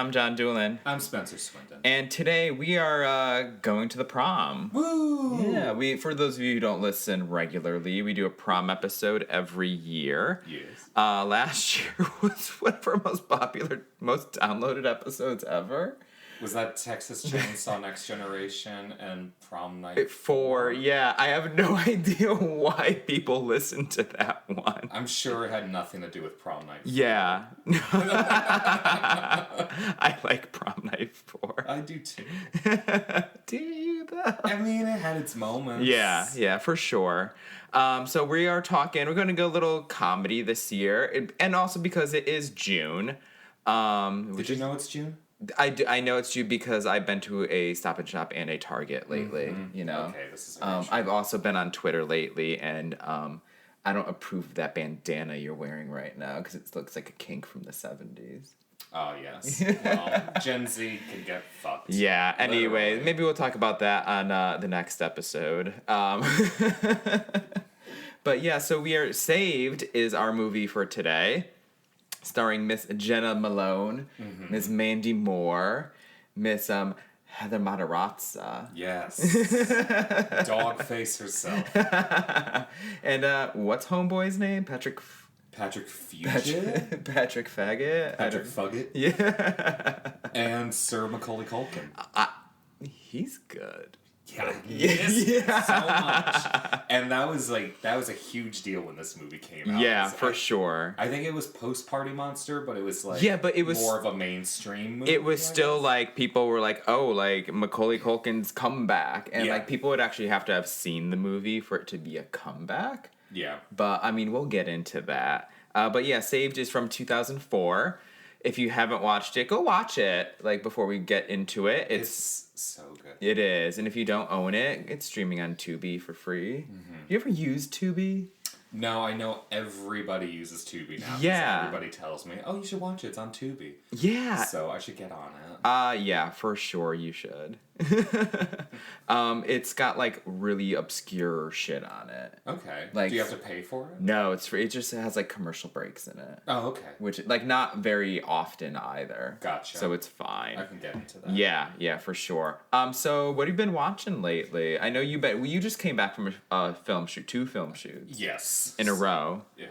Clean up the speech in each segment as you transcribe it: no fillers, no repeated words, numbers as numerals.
I'm John Doolin. I'm Spencer Swindon. And today we are going to the prom. Woo! Yeah, for those of you who don't listen regularly, we do a prom episode every year. Yes. Last year was one of our most popular, most downloaded episodes ever. Was that Texas Chainsaw Next Generation and Prom Night? Yeah, I have no idea why people listen to that one. I'm sure it had nothing to do with Prom Night 4. Yeah. I like Prom Night 4. I do too. Do you though? I mean, it had its moments. Yeah, for sure. So we're going to go a little comedy this year, and also because it is June. Did you know it's June? I know it's June because I've been to a Stop and Shop and a Target lately. Mm-hmm. You know. Okay, this is a I've also been on Twitter lately, and I don't approve of that bandana you're wearing right now because it looks like a kink from the 70s. Oh, yes. Well, Gen Z can get fucked. Yeah, anyway, Literally. maybe we'll talk about that on the next episode. But yeah, so we are Saved is our movie for today, starring Miss Jenna Malone, Miss Mandy Moore, Miss Heather Matarazza. Yes. Dog face herself. And what's Homeboy's name? Patrick Fugitt? Patrick Faggot? Patrick Fugget? Yeah. And Sir Macaulay Culkin. He's good. Yeah, yes, so much. And that was a huge deal when this movie came out. Yeah, for sure. I think it was post Party Monster, but it was but it was more of a mainstream movie. It was still like people were like, oh, like Macaulay Culkin's comeback, and Yeah. like people would actually have to have seen the movie for it to be a comeback. Yeah. But I mean, we'll get into that. But yeah, Saved is from 2004. If you haven't watched it, go watch it. Like before we get into it, It's so good. It is, and if you don't own it, it's streaming on Tubi for free. You ever used Tubi? No, I know everybody uses Tubi now. 'Cause Yeah. Everybody tells me, oh, you should watch it. It's on Tubi. Yeah. So I should get on it. Yeah, for sure you should. It's got like really obscure shit on it. Okay. Like- Do you have to pay for it? No, it's free. It just has like commercial breaks in it, Oh, okay. which like not very often either. Gotcha. So it's fine. I can get into that. Yeah, for sure. So what have you been watching lately? I know you just came back from a film shoot, 2 film shoots Yes. in a row. Yeah.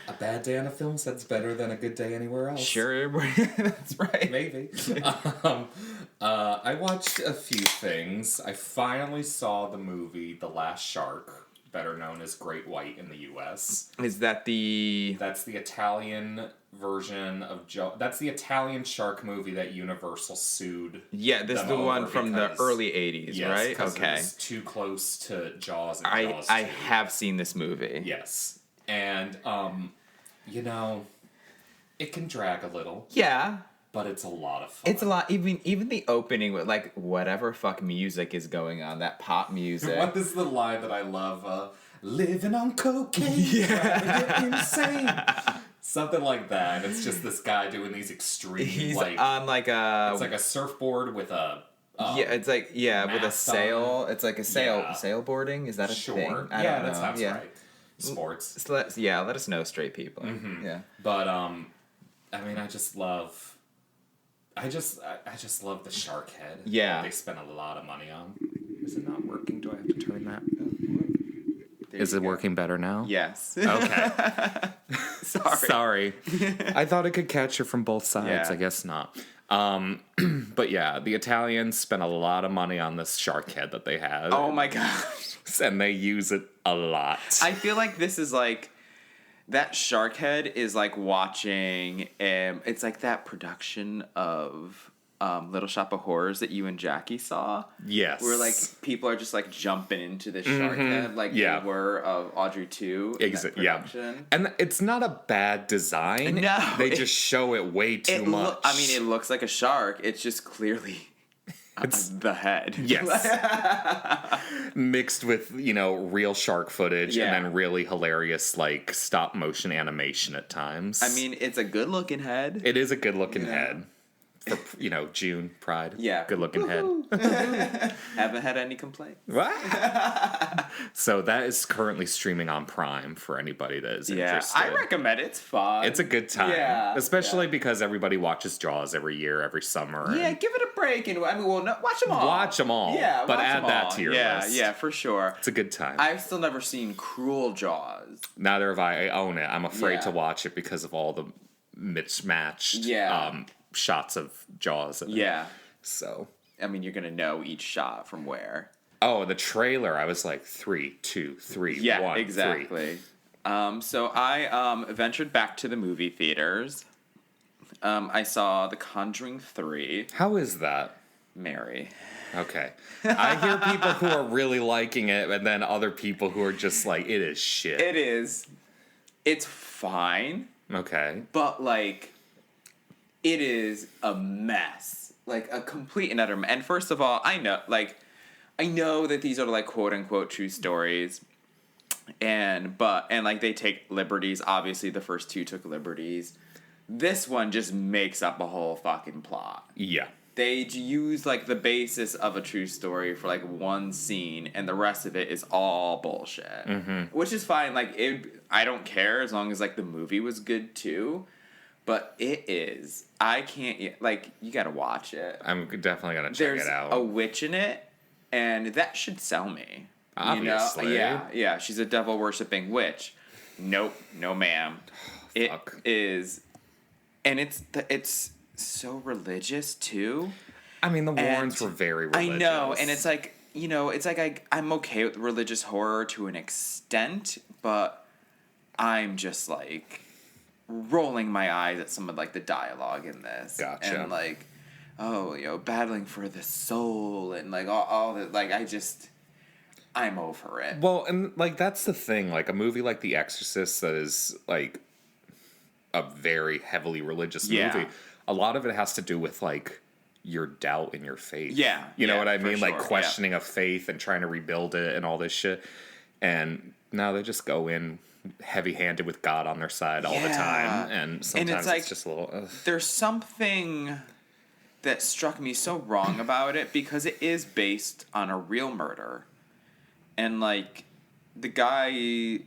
A bad day on a film set's better than a good day anywhere else. Sure, that's right. Maybe. I watched a few things. I finally saw the movie The Last Shark, better known as Great White in the U.S. Is that the... That's the Italian version of That's the Italian shark movie that Universal sued. Yeah, this is them the one over from the because- early 80s, yes, right? because Okay. it was too close to Jaws and I Jaws 2. have seen this movie. Yes. And, it can drag a little, Yeah. but it's a lot of fun. It's a lot. Even the opening with like whatever fuck music is going on, that pop music. What is the line that I love? Living on cocaine, Yeah. driving you insane. Something like that. It's just this guy doing these extreme, He's like, on like a... it's like a surfboard with a... it's like with a mast sail. It's like a Yeah. sailboarding. Is that a thing? I yeah, don't that know. sounds Yeah. right. Sports. So let us know, straight people. Yeah. But I mean, I just love the shark head. Yeah. that they spent a lot of money on. Is it not working? Do I have to turn that? Is it working better now? Yes. Okay. Sorry. I thought it could catch her from both sides. Yeah. I guess not. But yeah, the Italians spent a lot of money on this shark head that they had. Oh my gosh. And they use it a lot. I feel like this is like that shark head is like watching it's like that production of Little Shop of Horrors that you and Jackie saw. Yes. Where like people are just like jumping into the shark head like Yeah. they were of Audrey 2 in that Yeah. production. And it's not a bad design. No, They just show it way too much. I mean, it looks like a shark. It's just clearly the head. Yes. Mixed with, real shark footage Yeah. and then really hilarious, like, stop motion animation at times. I mean, it's a good looking head. it is a good looking Yeah. head. for June Pride. Yeah. Good looking head. Haven't had any complaints. What? So that is currently streaming on Prime for anybody that is interested. I recommend it. It's fun. It's a good time. Yeah. Especially because everybody watches Jaws every year, every summer. Yeah, give it a break. And watch them all. Watch them all. Yeah, but watch add them that all. to your Yeah, list. yeah, for sure. It's a good time. I've still never seen Cruel Jaws. Neither have I. I own it. I'm afraid Yeah. to watch it because of all the mismatched shots of Jaws. Yeah. So. I mean, you're going to know each shot from where. Oh, the trailer. I was like 3, 2, 3, Yeah, 1, exactly. 3. So I ventured back to the movie theaters. I saw The Conjuring 3. How is that? Mary. Okay. I hear people who are really liking it, and then other people who are just like, it is shit. It is. It's fine. Okay. But, like, it is a mess. Like, a complete and utter mess. And first of all, I know that these are, like, quote-unquote true stories. And like, they take liberties. Obviously, the first two took liberties. This one just makes up a whole fucking plot. Yeah. They use, like, the basis of a true story for, like, one scene, and the rest of it is all bullshit. Mm-hmm. Which is fine. Like, I don't care as long as, like, the movie was good, too. But it is. I can't... Like, you gotta watch it. I'm definitely going to check it out. There's a witch in it, and that should sell me. Obviously. You know? Yeah. She's a devil-worshipping witch. Nope. No, ma'am. It Fuck. is... And it's so religious too. I mean, the Warrens were very religious. I know, and it's like, I'm okay with religious horror to an extent, but I'm just like rolling my eyes at some of like the dialogue in this. Gotcha. And like, battling for the soul and like all the like I'm over it. Well, and like that's the thing, like a movie like The Exorcist that is like a very heavily religious movie. A lot of it has to do with like your doubt in your faith. Yeah. You know what I for mean? Like sure, questioning of faith and trying to rebuild it and all this shit. And now they just go in heavy handed with God on their side all the time. And sometimes it's just a little. Ugh. There's something that struck me so wrong about it because it is based on a real murder. And like the guy,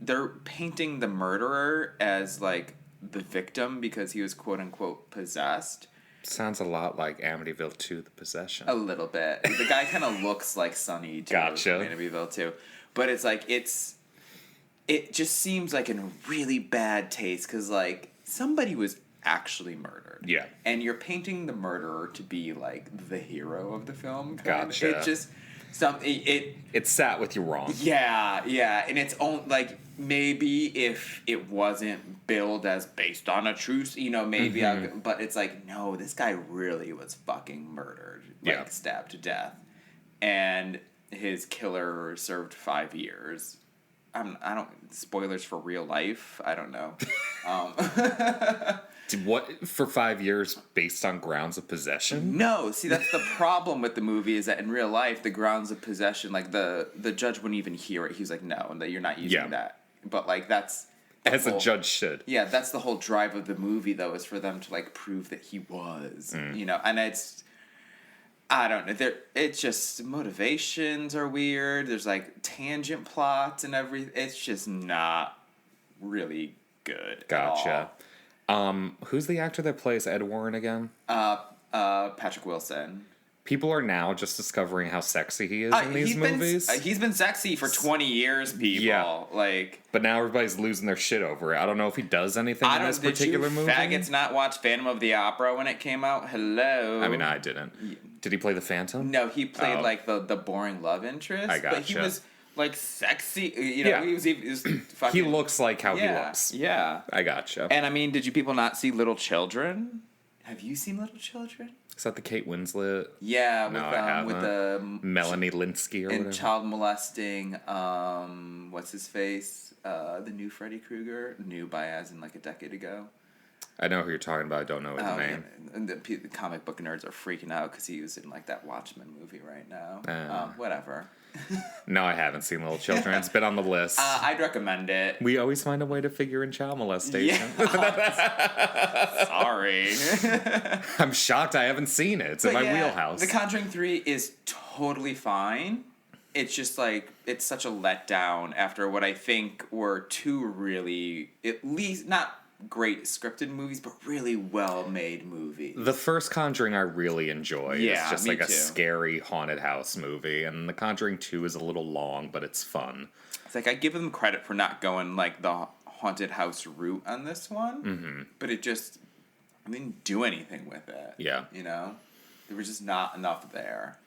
they're painting the murderer as like the victim because he was quote unquote possessed. Sounds a lot like Amityville 2, The Possession. A little bit. The guy kind of looks like Sonny too. Gotcha. Amityville 2. But it's like it just seems like in really bad taste because like somebody was actually murdered. Yeah. And you're painting the murderer to be like the hero of the film. Gotcha. It just it sat with you wrong. Yeah, and it's only like maybe if it wasn't billed as based on a true, maybe but it's like no, this guy really was fucking murdered, like stabbed to death, and his killer served 5 years. I don't spoilers for real life. I don't know. What for 5 years based on grounds of possession? No, see that's the problem with the movie is that in real life the grounds of possession, like the judge wouldn't even hear it. He's like, no, and that you're not using that. But like that's as a judge should. Yeah, that's the whole drive of the movie though, is for them to like prove that he was, and it's. I don't know. It's just motivations are weird. There's like tangent plots and everything. It's just not really good. Gotcha. Who's the actor that plays Ed Warren again? Patrick Wilson. People are now just discovering how sexy he is in these movies. He's been sexy for 20 years, people. Yeah. But now everybody's losing their shit over it. I don't know if he does anything in this particular movie. Did you faggots not watch Phantom of the Opera when it came out? Hello. I mean, I didn't. Did he play the Phantom? No, he played like the boring love interest. I gotcha. But he was like sexy. He was fucking. He looks like how he looks. Yeah. I gotcha. And I mean, did you people not see Little Children? Have you seen Little Children? Is that the Kate Winslet? Yeah, with the Melanie Linsky or whatever. And child molesting. What's his face? The new Freddy Krueger, new by as in like a decade ago. I know who you're talking about. I don't know his name. And the comic book nerds are freaking out because he was in like that Watchmen movie right now. Whatever. No, I haven't seen Little Children. It's been on the list. I'd recommend it. We always find a way to figure in child molestation. Yeah. sorry. I'm shocked I haven't seen it. It's in my wheelhouse. The Conjuring 3 is totally fine. It's just like, it's such a letdown after what I think were two really, at least, not great scripted movies, but really well-made movies. The first Conjuring I really enjoy. Yeah, It's just me like a too. scary haunted house movie. And The Conjuring 2 is a little long, but it's fun. It's like, I give them credit for not going like the haunted house route on this one, but it just, I didn't do anything with it. Yeah. You know? There was just not enough there.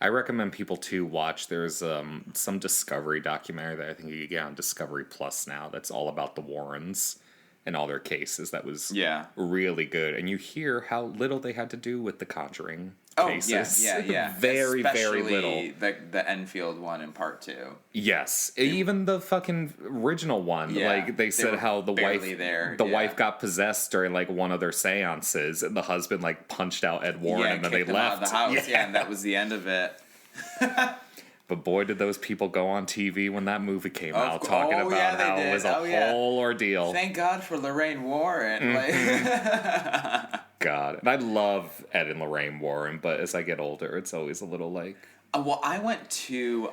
I recommend people to watch. There's some Discovery documentary that I think you can get on Discovery Plus now that's all about the Warrens and all their cases. That was really good. And you hear how little they had to do with the Conjuring cases. Yeah. Very, very little. Especially the Enfield one in part 2. Yes. Even the fucking original one. Yeah, Like, they said how the wife got possessed during, like, one of their seances, and the husband, like, punched out Ed Warren, and then they left. Out of the house, and that was the end of it. But boy, did those people go on TV when that movie came out talking about how it was a whole ordeal. Thank God for Lorraine Warren. God. And I love Ed and Lorraine Warren, but as I get older, it's always a little like... Well, I went to...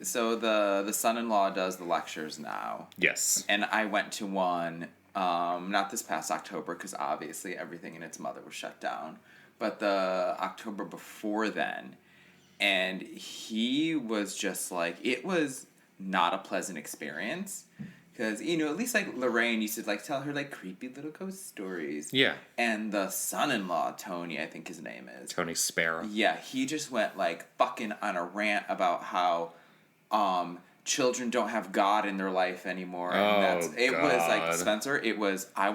so the son-in-law does the lectures now. Yes. And I went to one, not this past October, because obviously everything in its mother was shut down, but the October before then. And he was just like, it was not a pleasant experience. Because, you know, at least, like, Lorraine used to, like, tell her, like, creepy little ghost stories. Yeah. And the son-in-law, Tony, I think his name is. Tony Sparrow. Yeah, he just went, like, fucking on a rant about how children don't have God in their life anymore. And it was, like, Spencer, it was, I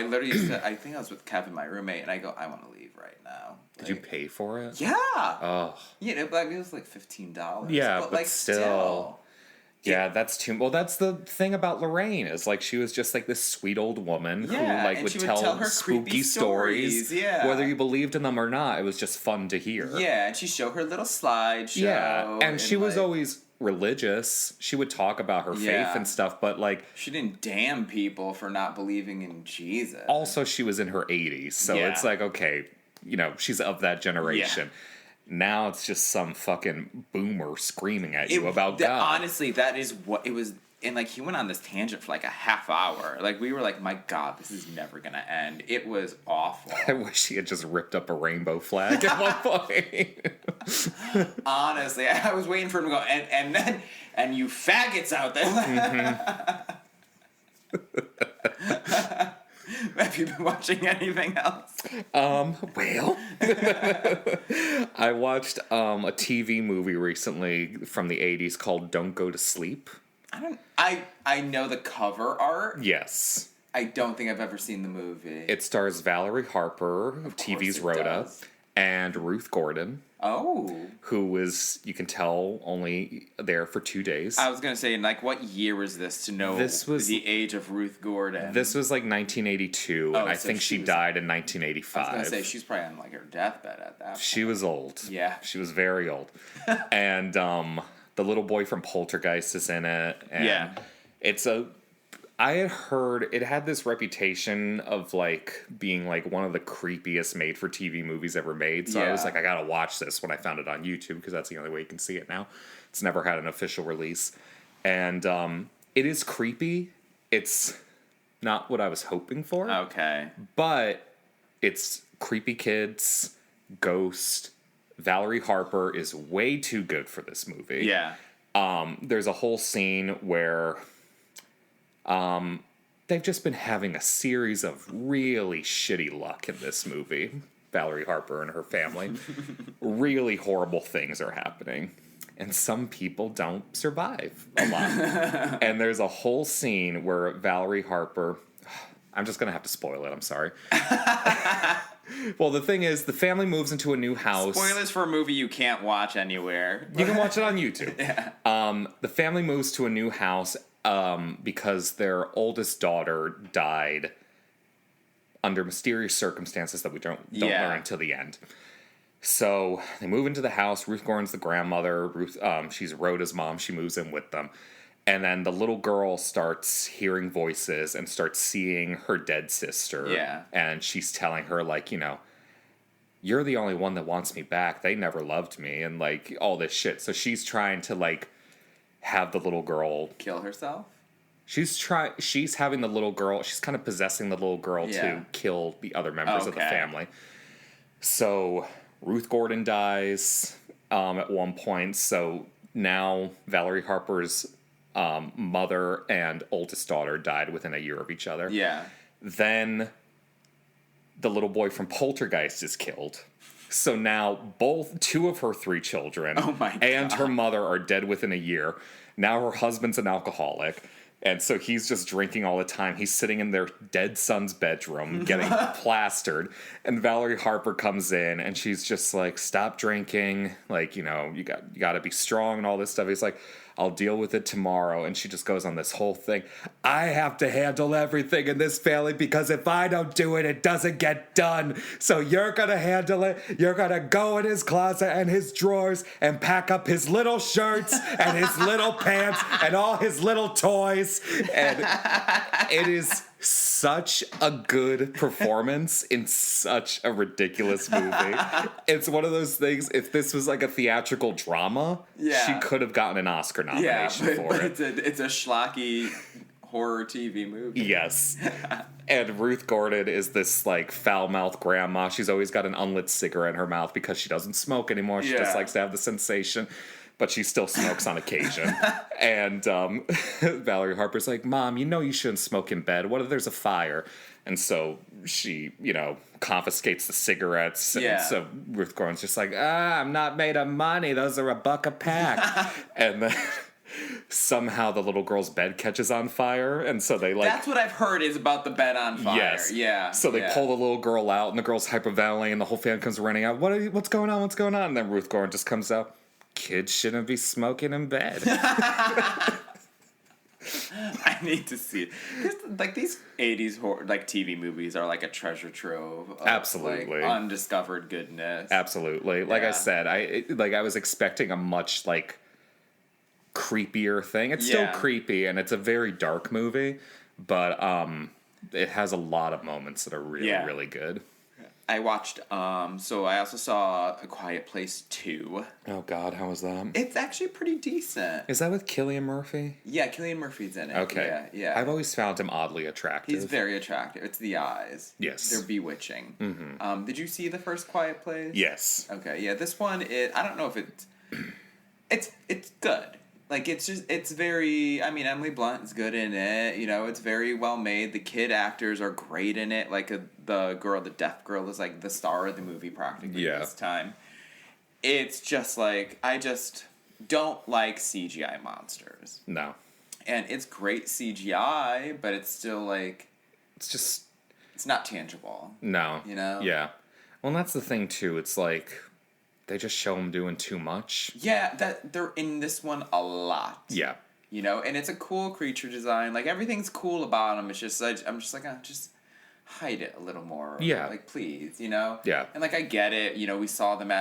literally used to, I think I was with Kevin, my roommate, and I go, I want to leave right now. Did you pay for it? Yeah. Oh. Yeah, but it was, like, $15. Yeah, but like, still. Yeah, that's too... Well, that's the thing about Lorraine, is, like, she was just, like, this sweet old woman who, like, would tell her spooky stories. Yeah. Whether you believed in them or not, it was just fun to hear. Yeah, and she'd show her little slideshow. Yeah, and she was always religious. She would talk about her faith and stuff, but, like... She didn't damn people for not believing in Jesus. Also, she was in her 80s, so it's like, okay, you know, she's of that generation. Yeah. Now it's just some fucking boomer screaming at you about God. Honestly, that is what it was. And, like, he went on this tangent for, like, a half hour. Like, we were like, my God, this is never going to end. It was awful. I wish he had just ripped up a rainbow flag at one point. Honestly, I was waiting for him to go, and you faggots out there. Have you been watching anything else? Well, I watched a TV movie recently from the 80s called Don't Go to Sleep. I know the cover art. Yes. I don't think I've ever seen the movie. It stars Valerie Harper, of TV's Rhoda, and Ruth Gordon. Oh. Who was, you can tell, only there for 2 days. I was going to say, like, what year was this to know the age of Ruth Gordon? This was, like, 1982, and I think she died in 1985. I was going to say, she's probably on, like, her deathbed at that point. She was old. Yeah. She was very old. And the little boy from Poltergeist is in it. And it's I had heard it had this reputation of, like, being, like, one of the creepiest made-for-TV movies ever made. So I was like, I gotta watch this when I found it on YouTube, because that's the only way you can see it now. It's never had an official release. And it is creepy. It's not what I was hoping for. Okay. But it's creepy kids, ghost. Valerie Harper is way too good for this movie. Yeah. There's a whole scene where... they've just been having a series of really shitty luck in this movie. Valerie Harper and her family. Really horrible things are happening. And some people don't survive a lot. And there's a whole scene where Valerie Harper... I'm just going to have to spoil it, I'm sorry. Well, the thing is, the family moves into a new house. Spoilers for a movie you can't watch anywhere. You can watch it on YouTube. Yeah. The family moves to a new house because their oldest daughter died under mysterious circumstances that we don't learn until the end. So they move into the house. Ruth Gordon's the grandmother. She's Rhoda's mom. She moves in with them. And then the little girl starts hearing voices and starts seeing her dead sister. Yeah. And she's telling her, like, you know, you're the only one that wants me back. They never loved me. And, like, all this shit. So she's trying to, like, have the little girl kill herself. She's having the little girl. She's kind of possessing the little girl to kill the other members of the family. So Ruth Gordon dies at one point. So now Valerie Harper's mother and oldest daughter died within a year of each other. Yeah. Then the little boy from Poltergeist is killed. So now two of her 3 children and her mother are dead within a year. Now her husband's an alcoholic. And so he's just drinking all the time. He's sitting in their dead son's bedroom getting plastered. And Valerie Harper comes in and she's just like, stop drinking. Like, you know, you got to be strong and all this stuff. He's like, I'll deal with it tomorrow. And she just goes on this whole thing. I have to handle everything in this family because if I don't do it, it doesn't get done. So you're going to handle it. You're going to go in his closet and his drawers and pack up his little shirts and his little pants and all his little toys. And it is such a good performance in such a ridiculous movie. It's one of those things, if this was like a theatrical drama, she could have gotten an Oscar nomination for it. It's a schlocky horror TV movie. Yes. And Ruth Gordon is this like foul-mouthed grandma. She's always got an unlit cigarette in her mouth because she doesn't smoke anymore. She just likes to have the sensation. But she still smokes on occasion. And Valerie Harper's like, Mom, you know you shouldn't smoke in bed. What if there's a fire? And so she, you know, confiscates the cigarettes. And so Ruth Gordon's just like, I'm not made of money. Those are $1 a pack. And then somehow the little girl's bed catches on fire. And so they like... That's what I've heard is about the bed on fire. Yes. Yeah. So they pull the little girl out and the girl's hyperventilating and the whole family comes running out. What's going on? What's going on? And then Ruth Gordon just comes out. Kids shouldn't be smoking in bed. I need to see it. Like these 80s horror, like TV movies are like a treasure trove of absolutely like, undiscovered goodness. Absolutely. Like I said, I was expecting a much like creepier thing. It's still creepy and it's a very dark movie, but it has a lot of moments that are really really good. I watched, so I also saw A Quiet Place 2. Oh, God, how was that? It's actually pretty decent. Is that with Cillian Murphy? Yeah, Cillian Murphy's in it. Okay. Yeah. I've always found him oddly attractive. He's very attractive. It's the eyes. Yes. They're bewitching. Mm-hmm. Did you see the first Quiet Place? Yes. Okay, yeah, this one, I don't know if it's good. Like, it's very, I mean, Emily Blunt is good in it, you know, it's very well made, the kid actors are great in it, like, the deaf girl is, like, the star of the movie practically this time. It's just, like, I just don't like CGI monsters. No. And it's great CGI, but it's still, like... It's not tangible. No. You know? Yeah. Well, and that's the thing, too, it's like... They just show them doing too much. Yeah, that they're in this one a lot. Yeah. You know, and it's a cool creature design. Like, everything's cool about them. It's just, I'm just like, just hide it a little more. Yeah. Like, please, you know? Yeah. And, like, I get it. You know, we saw them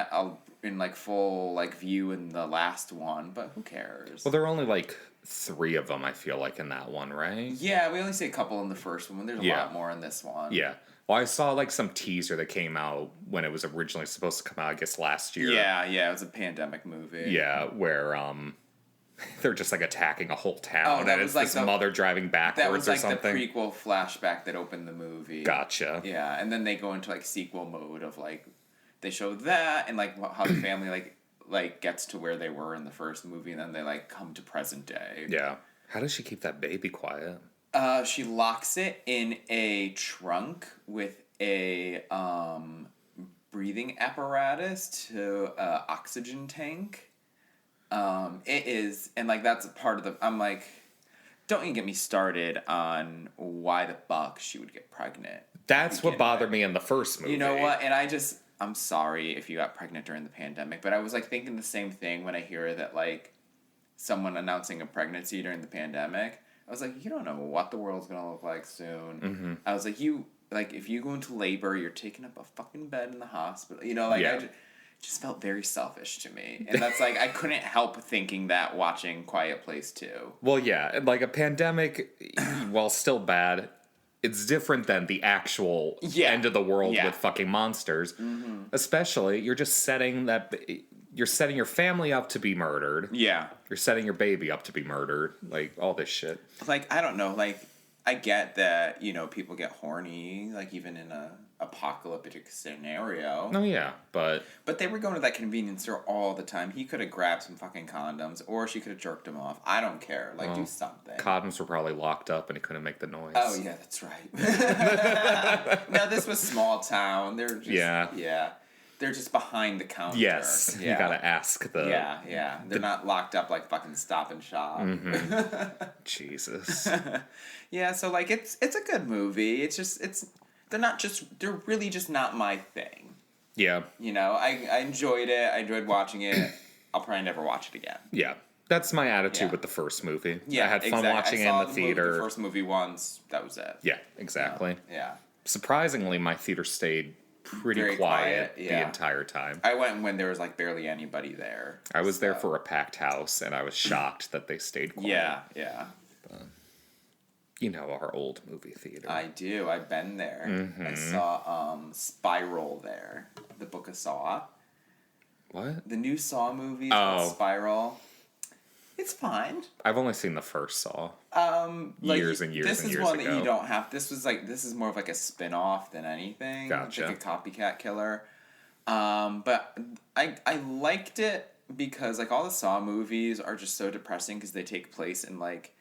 in, like, full, like, view in the last one, but who cares? Well, there are only, like, 3 of them, I feel like, in that one, right? Yeah, we only see a couple in the first one. There's a lot more in this one. Yeah. Well, I saw, like, some teaser that came out when it was originally supposed to come out, I guess, last year. Yeah, it was a pandemic movie. Yeah, where, they're just, like, attacking a whole town. Oh, that and was it's like this mother driving backwards or something. That was, like, the prequel flashback that opened the movie. Gotcha. Yeah, and then they go into, like, sequel mode of, like, they show that and, like, how the family, like gets to where they were in the first movie, and then they, like, come to present day. Yeah. How does she keep that baby quiet? She locks it in a trunk with a breathing apparatus to oxygen tank. It is, and like that's a part of the. I'm like, don't even get me started on why the fuck she would get pregnant. That's what bothered me in the first movie. You know what? And I'm sorry if you got pregnant during the pandemic, but I was like thinking the same thing when I hear that like someone announcing a pregnancy during the pandemic. I was like, you don't know what the world's gonna look like soon. Mm-hmm. I was like, if you go into labor, you're taking up a fucking bed in the hospital. You know, like just felt very selfish to me. And that's like, I couldn't help thinking that watching Quiet Place 2. Well, yeah, like a pandemic, while still bad, it's different than the actual end of the world with fucking monsters. Mm-hmm. Especially, you're setting your family up to be murdered. Yeah. You're setting your baby up to be murdered. Like, all this shit. Like, I don't know, like, I get that, people get horny, like, even in a apocalyptic scenario. Oh, yeah, but they were going to that convenience store all the time. He could have grabbed some fucking condoms, or she could have jerked him off. I don't care. Like, do something. Condoms were probably locked up and he couldn't make the noise. Oh, yeah, that's right. No, this was small town. They're just... Yeah. They're just behind the counter. Yes, you gotta ask the... Yeah. They're not locked up like fucking Stop and Shop. Mm-hmm. Jesus. Yeah, so, like, it's a good movie. It's just... They're really just not my thing. Yeah. I enjoyed it. I enjoyed watching it. I'll probably never watch it again. Yeah. That's my attitude with the first movie. Yeah, I had fun watching it in the theater. The first movie once. That was it. Yeah, exactly. Yeah. Surprisingly, my theater stayed pretty Very quiet the entire time. I went when there was like barely anybody there. I was there for a packed house, and I was shocked that they stayed quiet. Yeah. Our old movie theater. I do. I've been there. Mm-hmm. I saw Spiral there. The Book of Saw. What? The new Saw movie is called Spiral. It's fine. I've only seen the first Saw. Years and years this and years is one ago. that you don't have. This is more of like a spin-off than anything. Gotcha. It's like a copycat killer. But I liked it because like all the Saw movies are just so depressing because they take place in like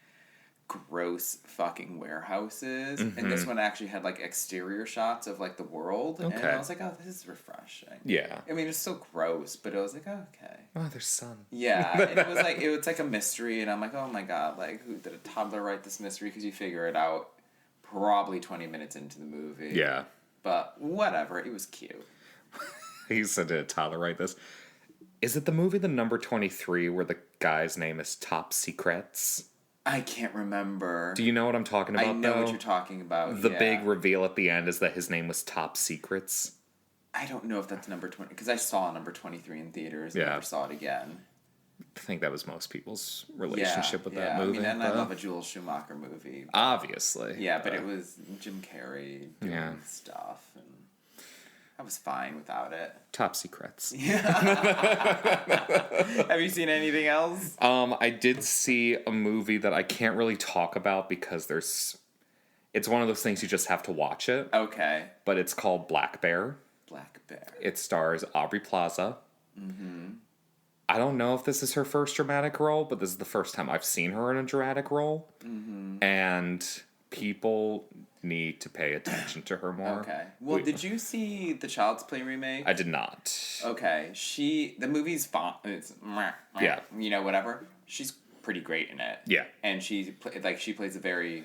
gross fucking warehouses, and this one actually had like exterior shots of like the world, and I was like, oh, this is refreshing. Yeah. I mean, it's still gross, but it was like, okay. Oh, there's sun. Yeah, it was like a mystery, and I'm like, oh my god, like who did a toddler write this mystery? Because you figure it out probably 20 minutes into the movie. Yeah. But whatever, it was cute. He said, did a toddler write this? Is it the movie The Number 23 where the guy's name is Top Secrets? I can't remember. Do you know what I'm talking about, I know what you're talking about. The big reveal at the end is that his name was Top Secrets. I don't know if that's number 20, because I saw number 23 in theaters and never saw it again. I think that was most people's relationship with that movie. I mean, and I love a Joel Schumacher movie. Obviously. Yeah, but it was Jim Carrey doing stuff, and I was fine without it. Top Secrets. Yeah. Have you seen anything else? I did see a movie that I can't really talk about because it's one of those things you just have to watch it. Okay. But it's called Black Bear. Black Bear. It stars Aubrey Plaza. Mm-hmm. I don't know if this is her first dramatic role, but this is the first time I've seen her in a dramatic role. Mm-hmm. And people need to pay attention to her more. Okay. Well, did you see the Child's Play remake? I did not. Okay. The movie's fun. It's whatever. She's pretty great in it. Yeah. And she plays a very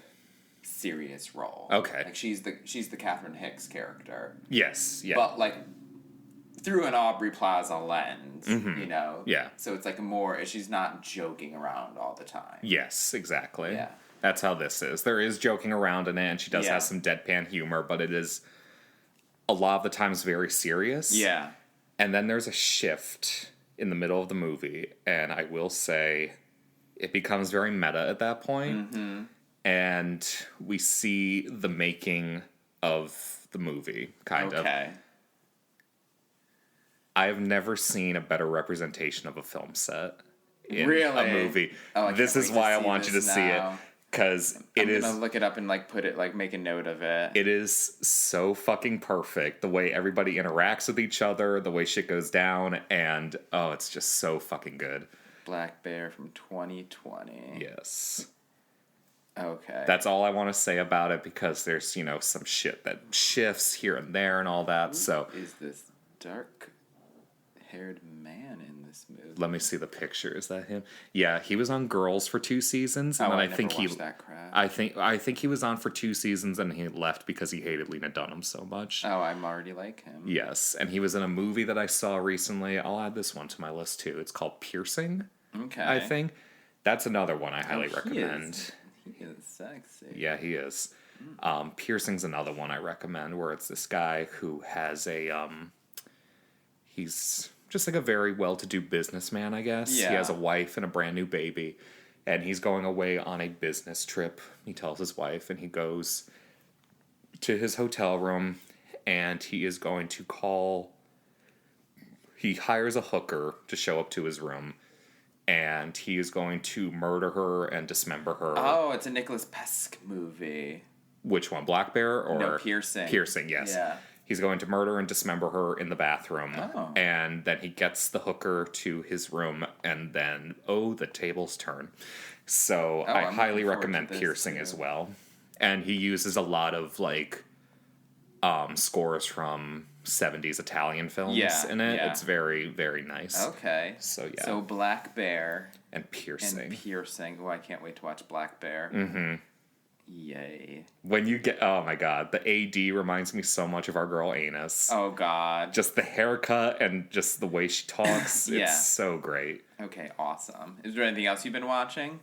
serious role. Okay. Like she's the Catherine Hicks character. Yes. Yeah. But like through an Aubrey Plaza lens, Yeah. So it's like she's not joking around all the time. Yes, exactly. Yeah. That's how this is. There is joking around in it, and she does have some deadpan humor, but it is a lot of the times very serious. Yeah. And then there's a shift in the middle of the movie, and I will say it becomes very meta at that point. Mm-hmm. And we see the making of the movie, kind of. Okay. I have never seen a better representation of a film set in a movie. Oh, this is why I want you to see it. Because I'm gonna look it up and put it, make a note of it. It is so fucking perfect. The way everybody interacts with each other, the way shit goes down, and it's just so fucking good. Black Bear from 2020. Yes. Okay. That's all I want to say about it because there's, some shit that shifts here and there and all that. So is this dark-haired man in this movie? Let me see the picture. Is that him? Yeah, he was on Girls for 2 seasons, and then I think that crap. I think he was on for 2 seasons, and he left because he hated Lena Dunham so much. Oh, I'm already like him. Yes, and he was in a movie that I saw recently. I'll add this one to my list too. It's called Piercing. Okay. I think that's another one I highly recommend. He is sexy. Yeah, he is. Piercing's another one I recommend, where it's this guy who has a he's just like a very well-to-do businessman, I guess. He has a wife and a brand new baby, and he's going away on a business trip. He tells his wife, and he goes to his hotel room, and he is going to call. He hires a hooker to show up to his room, and he is going to murder her and dismember her. Oh, it's a Nicholas Pesk movie. Which one, Black Bear or no, Piercing? Piercing, yes. Yeah. He's going to murder and dismember her in the bathroom. Oh. And then he gets the hooker to his room, and then, the tables turn. So I highly recommend Piercing as well. And he uses a lot of, like, scores from 70s Italian films in it. Yeah. It's very, very nice. Okay. So, yeah. So Black Bear. And Piercing. Oh, I can't wait to watch Black Bear. Mm-hmm. Yay. When you get, oh my god, the AD reminds me so much of our girl Anus. Oh god. Just the haircut and just the way she talks. It's so great. Okay, awesome. Is there anything else you've been watching?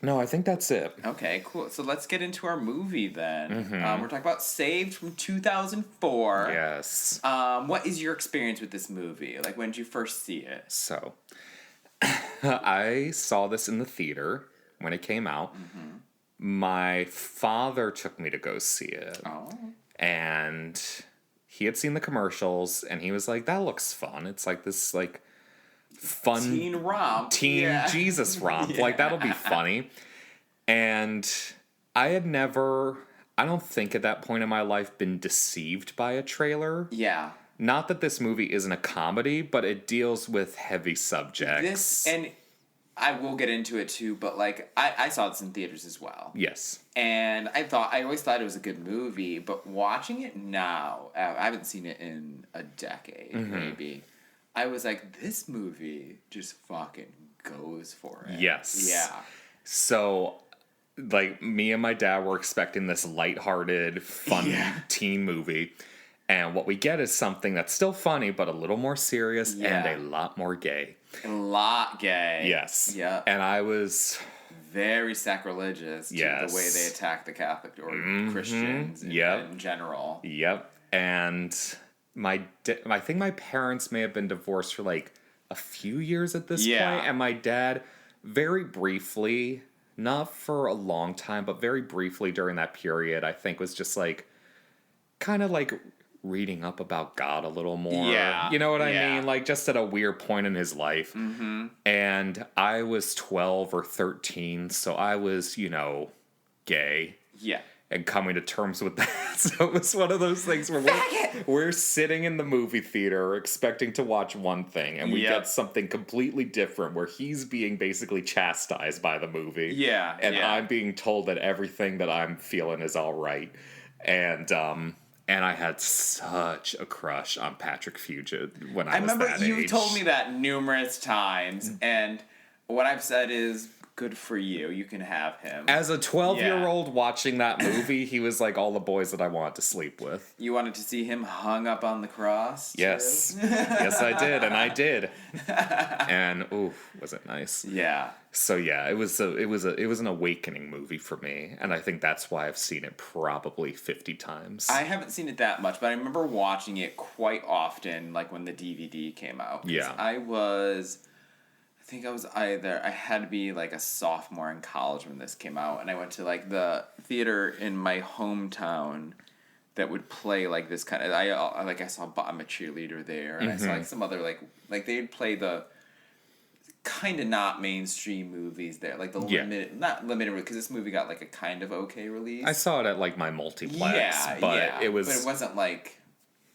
No, I think that's it. Okay, cool. So let's get into our movie then. We're talking about Saved from 2004. Yes. What is your experience with this movie? Like, when did you first see it? So, I saw this in the theater when it came out. Mm-hmm. My father took me to go see it. Oh. And he had seen the commercials, and he was like, that looks fun. It's like this, like, fun teen romp. Jesus romp. Like, that'll be funny. And I had never, I don't think at that point in my life, been deceived by a trailer. Yeah. Not that this movie isn't a comedy, but it deals with heavy subjects. And I will get into it too, but like I saw this in theaters as well. Yes. And I always thought it was a good movie, but watching it now, I haven't seen it in a decade, maybe. I was like, this movie just fucking goes for it. Yes. Yeah. So, like, me and my dad were expecting this lighthearted, fun teen movie. And what we get is something that's still funny, but a little more serious and a lot more gay. A lot gay. Yes. Yeah. And I was very sacrilegious to the way they attack the Catholic or Christians in general. Yep. And I think my parents may have been divorced for like a few years at this point. And my dad, very briefly, not for a long time, but very briefly during that period, I think was just like, kind of like reading up about God a little more. Yeah. You know what I mean? Like, just at a weird point in his life. Mm-hmm. And I was 12 or 13, so I was, gay. Yeah. And coming to terms with that. So it was one of those things where we're sitting in the movie theater expecting to watch one thing, and we get something completely different where he's being basically chastised by the movie. Yeah. And I'm being told that everything that I'm feeling is all right. And I had such a crush on Patrick Fugit when I was that age. I remember you told me that numerous times, and what I've said is, good for you. You can have him. As a 12-year-old watching that movie, he was like all the boys that I wanted to sleep with. You wanted to see him hung up on the cross? Yes. Yes, I did, and I did. And was it nice? Yeah. So yeah, it was an awakening movie for me, and I think that's why I've seen it probably 50 times. I haven't seen it that much, but I remember watching it quite often, like when the DVD came out. Yeah. I had to be like a sophomore in college when this came out, and I went to like the theater in my hometown that would play like this kind of. I saw I'm a Cheerleader there, and I saw like some other like they'd play the kind of not mainstream movies there, like the not limited because this movie got like a kind of okay release. I saw it at like my multiplex, but it wasn't like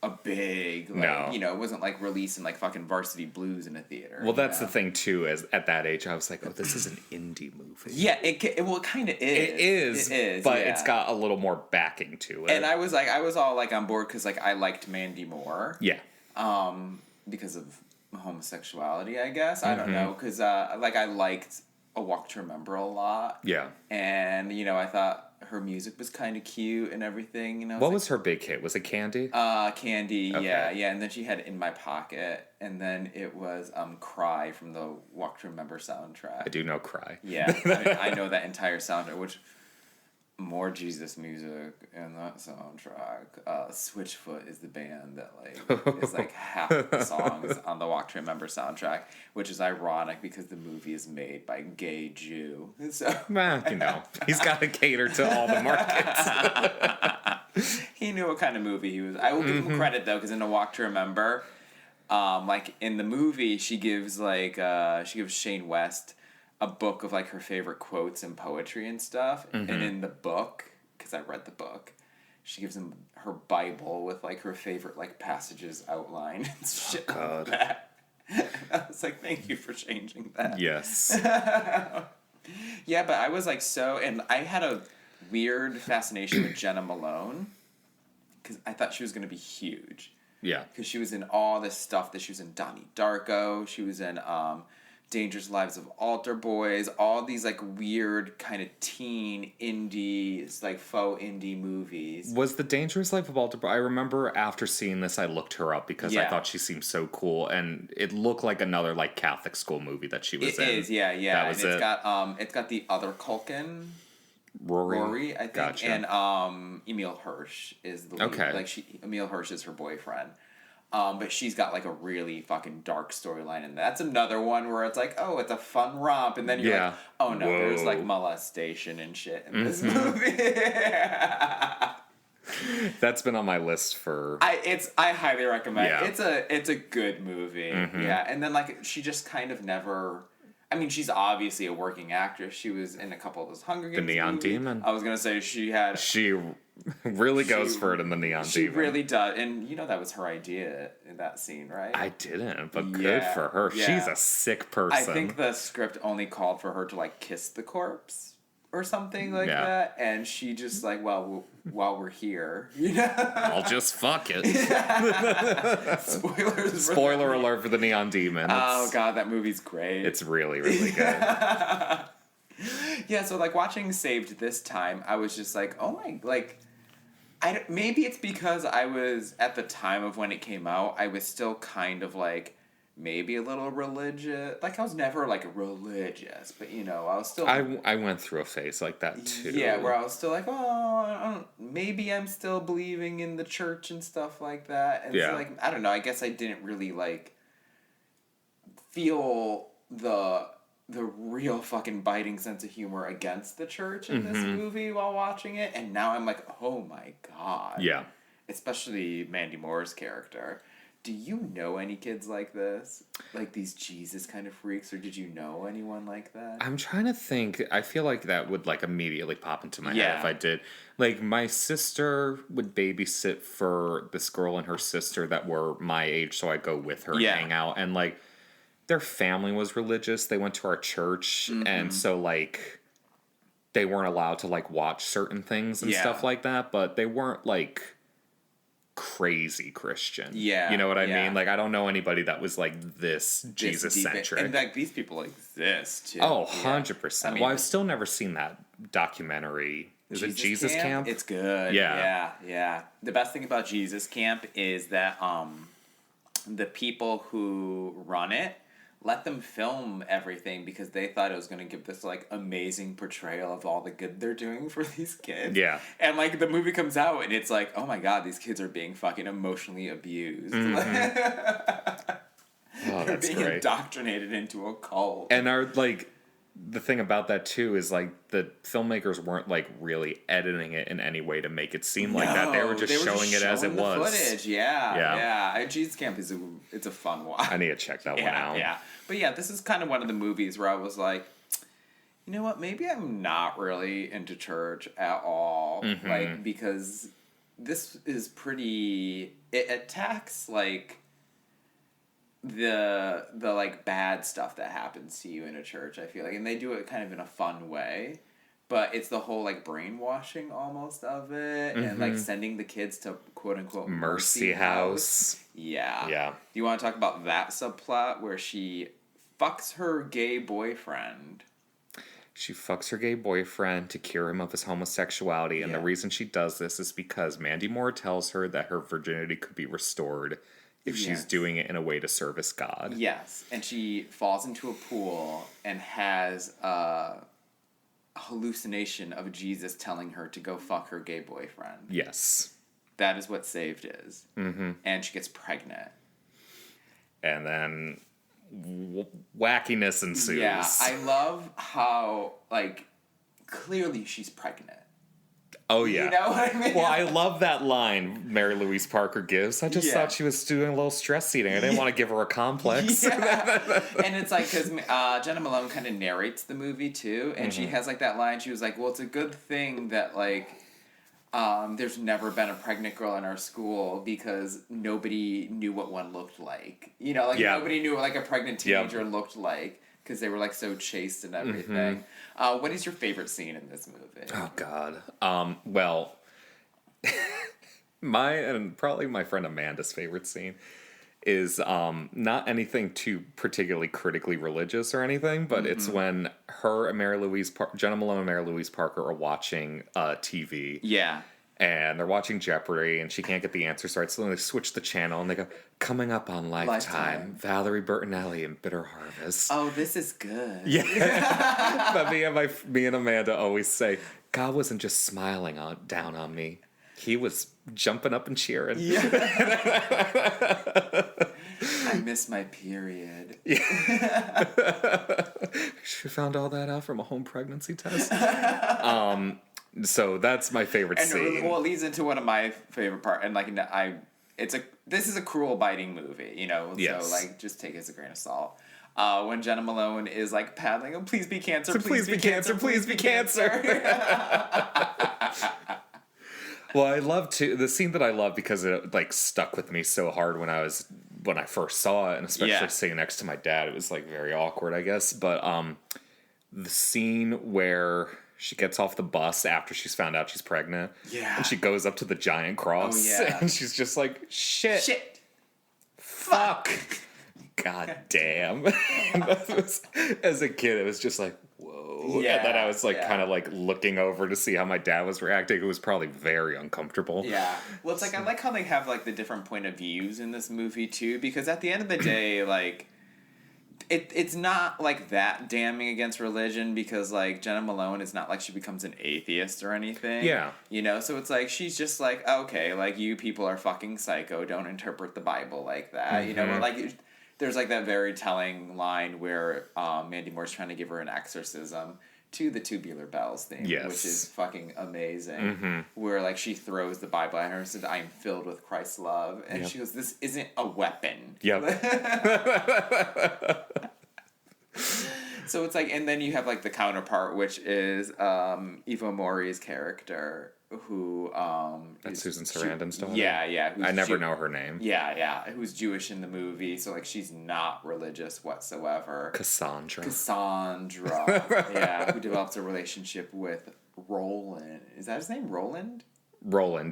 a big, it wasn't like releasing like fucking Varsity Blues in a theater. Well, that's the thing too. Is at that age, I was like, this is an indie movie. Yeah, it kind of is. It is, but it's got a little more backing to it. And I was all like on board because like I liked Mandy Moore. Yeah. Because of homosexuality, I guess. I don't know, because I liked A Walk to Remember a lot. Yeah. And I thought her music was kind of cute and everything. What was her big hit? Was it Candy? Candy, okay. Yeah. And then she had In My Pocket, and then it was Cry from the Walk to Remember soundtrack. I do know Cry. Yeah, I know that entire soundtrack, which more Jesus music in that soundtrack. Switchfoot is the band that like is like half of the songs on the Walk to Remember soundtrack, which is ironic because the movie is made by Gay Jew. So Well, you know, he's got to cater to all the markets. he knew what kind of movie he was. I will give him credit though, because in A Walk to Remember, like in the movie, she gives Shane West a book of like her favorite quotes and poetry and stuff, and in the book, because I read the book, she gives him her Bible with like her favorite like passages outlined and shit like that. I was like, thank you for changing that. Yes. Yeah, but I was like and I had a weird fascination with Jenna Malone because I thought she was going to be huge. Yeah. Because she was in all this stuff that she was in Donnie Darko, she was in Dangerous Lives of Altar Boys, all these like weird kind of teen indies, like faux indie movies. Was The Dangerous Life of Walter? I remember after seeing this, I looked her up because I thought she seemed so cool, and it looked like another like Catholic school movie that she was in. It is, yeah. That was and it's got the other Culkin, Rory, I think, gotcha. and Emile Hirsch is the lead. Okay. Like Emile Hirsch is her boyfriend. But she's got like a really fucking dark storyline, and that's another one where it's like, oh, it's a fun romp, and then you're like, oh no, there's like molestation and shit in this movie. That's been on my list for. I highly recommend. Yeah. It's a good movie. Yeah, and then like she just kind of never. I mean, she's obviously a working actress. She was in a couple of those Hunger Games. The Neon movies. Demon. I was gonna say She really goes for it in the Neon Demon. She really does, and you know that was her idea in that scene, right? I didn't, but good for her. Yeah. She's a sick person. I think the script only called for her to like kiss the corpse or something like that, and she just like, well, while we're here, you know, I'll just fuck it. Spoilers. Spoiler alert for the Neon Demon. Oh god, that movie's great. It's really, really good. Yeah, so like watching Saved this time, I was just like, oh my, like, maybe it's because I was at the time of when it came out, I was still kind of like maybe a little religious. Like I was never like religious, but you know, I was still. I went through a phase like that too. Yeah, where I was still like, oh, maybe I'm still believing in the church and stuff like that. And so like, I don't know. I guess I didn't really like feel the real fucking biting sense of humor against the church in this movie while watching it, and now I'm like, oh my god. Yeah. Especially Mandy Moore's character. Do you know any kids like this? Like these Jesus kind of freaks, or did you know anyone like that? I'm trying to think. I feel like that would like immediately pop into my head if I did. Like my sister would babysit for this girl and her sister that were my age, so I'd go with her and hang out. And like their family was religious. They went to our church, and so like they weren't allowed to like watch certain things and stuff like that, but they weren't like crazy Christian. Yeah. You know what I mean? Like I don't know anybody that was like this Jesus centric. In fact, these people exist too. Oh, 100%. I mean, well, I've still never seen that documentary. Is it Jesus Camp? It's good. Yeah. The best thing about Jesus Camp is that the people who run it let them film everything because they thought it was going to give this like amazing portrayal of all the good they're doing for these kids. Yeah. And like the movie comes out and it's like, oh my god, these kids are being fucking emotionally abused. They're being indoctrinated into a cult. And are like the thing about that too is like the filmmakers weren't like really editing it in any way to make it seem like that. They were just showing it as it was. Footage. Yeah. Jesus Camp it's a fun watch. I need to check that one out. Yeah. But yeah, this is kind of one of the movies where I was like, you know what? Maybe I'm not really into church at all. Like because this is pretty. It attacks like the like bad stuff that happens to you in a church, I feel like, and they do it kind of in a fun way, but it's the whole like brainwashing almost of it and like sending the kids to quote unquote Mercy House. Yeah. Do you want to talk about that subplot where she fucks her gay boyfriend? She fucks her gay boyfriend to cure him of his homosexuality, and the reason she does this is because Mandy Moore tells her that her virginity could be restored if she's doing it in a way to service God. Yes, and she falls into a pool and has hallucination of Jesus telling her to go fuck her gay boyfriend. Yes. That is what Saved is. Mm-hmm. And she gets pregnant. And then wackiness ensues. Yeah, I love how, like, clearly she's pregnant. Oh, yeah. You know what I mean? Well, I love that line Mary Louise Parker gives. I just thought she was doing a little stress eating. I didn't want to give her a complex. Yeah. And it's like, because Jenna Malone kind of narrates the movie, too. And she has, like, that line. She was like, well, it's a good thing that, like, there's never been a pregnant girl in our school because nobody knew what one looked like. You know, like, nobody knew what, like, a pregnant teenager looked like. Because they were, like, so chaste and everything. What is your favorite scene in this movie? Oh, God. Well, and probably my friend Amanda's favorite scene is not anything too particularly critically religious or anything, but it's when her and Jenna Malone and Mary Louise Parker are watching TV. Yeah. And they're watching Jeopardy, and she can't get the answers right, so then they switch the channel, and they go, coming up on Lifetime. Valerie Bertinelli and Bitter Harvest. Oh, this is good. Yeah. But me and Amanda always say, God wasn't just smiling down on me. He was jumping up and cheering. Yeah. I miss my period. Yeah. She found all that out from a home pregnancy test. So that's my favorite scene. Well, it leads into one of my favorite parts, and like this is a cruel, biting movie, you know. Yes. So like, just take it as a grain of salt. When Jenna Malone is like paddling, oh, please be cancer, so please be cancer, please be cancer. Well, I love the scene that I love because it like stuck with me so hard when I first saw it, and especially sitting next to my dad, it was like very awkward, I guess. But the scene where she gets off the bus after she's found out she's pregnant. Yeah. And she goes up to the giant cross. Oh, yeah. And she's just like, shit. Fuck. God damn. As a kid, it was just like, whoa. Yeah. And then I was like kind of like looking over to see how my dad was reacting. It was probably very uncomfortable. Yeah. Well, it's like, I like how they have like the different point of views in this movie too, because at the end of the day, like, it's not like that damning against religion, because like Jenna Malone is not like she becomes an atheist or anything. Yeah. You know, so it's like she's just like, okay, like, you people are fucking psycho, don't interpret the Bible like that. Mm-hmm. You know, but like there's like that very telling line where Mandy Moore's trying to give her an exorcism to the Tubular Bells thing, which is fucking amazing. Mm-hmm. Where like she throws the Bible at her and says, "I am filled with Christ's love," and she goes, "This isn't a weapon." Yep. So it's like, and then you have like the counterpart, which is Eva Mori's character, who that's Susan Sarandon's daughter. Yeah. I never know her name. Yeah, who's Jewish in the movie, so like she's not religious whatsoever. Cassandra. Yeah, who develops a relationship with Roland. Is that his name? Roland,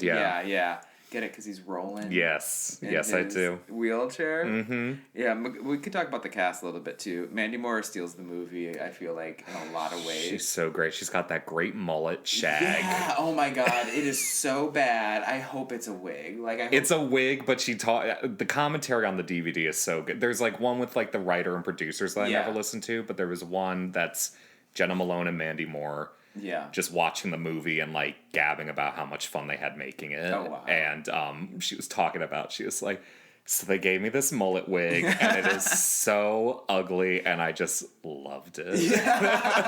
yeah. Get it? Because he's rolling. Yes, I do. Wheelchair. Mm-hmm. Yeah, we could talk about the cast a little bit too. Mandy Moore steals the movie, I feel like, in a lot of ways. She's so great. She's got that great mullet shag. Yeah. Oh my god, it is so bad. I hope it's a wig. It's a wig, but the commentary on the DVD is so good. There's like one with like the writer and producers that I never listened to, but there was one that's Jenna Malone and Mandy Moore. Yeah. Just watching the movie and like gabbing about how much fun they had making it. Oh, wow. And she was talking about, she was like, so they gave me this mullet wig and it is so ugly and I just loved it. Yeah.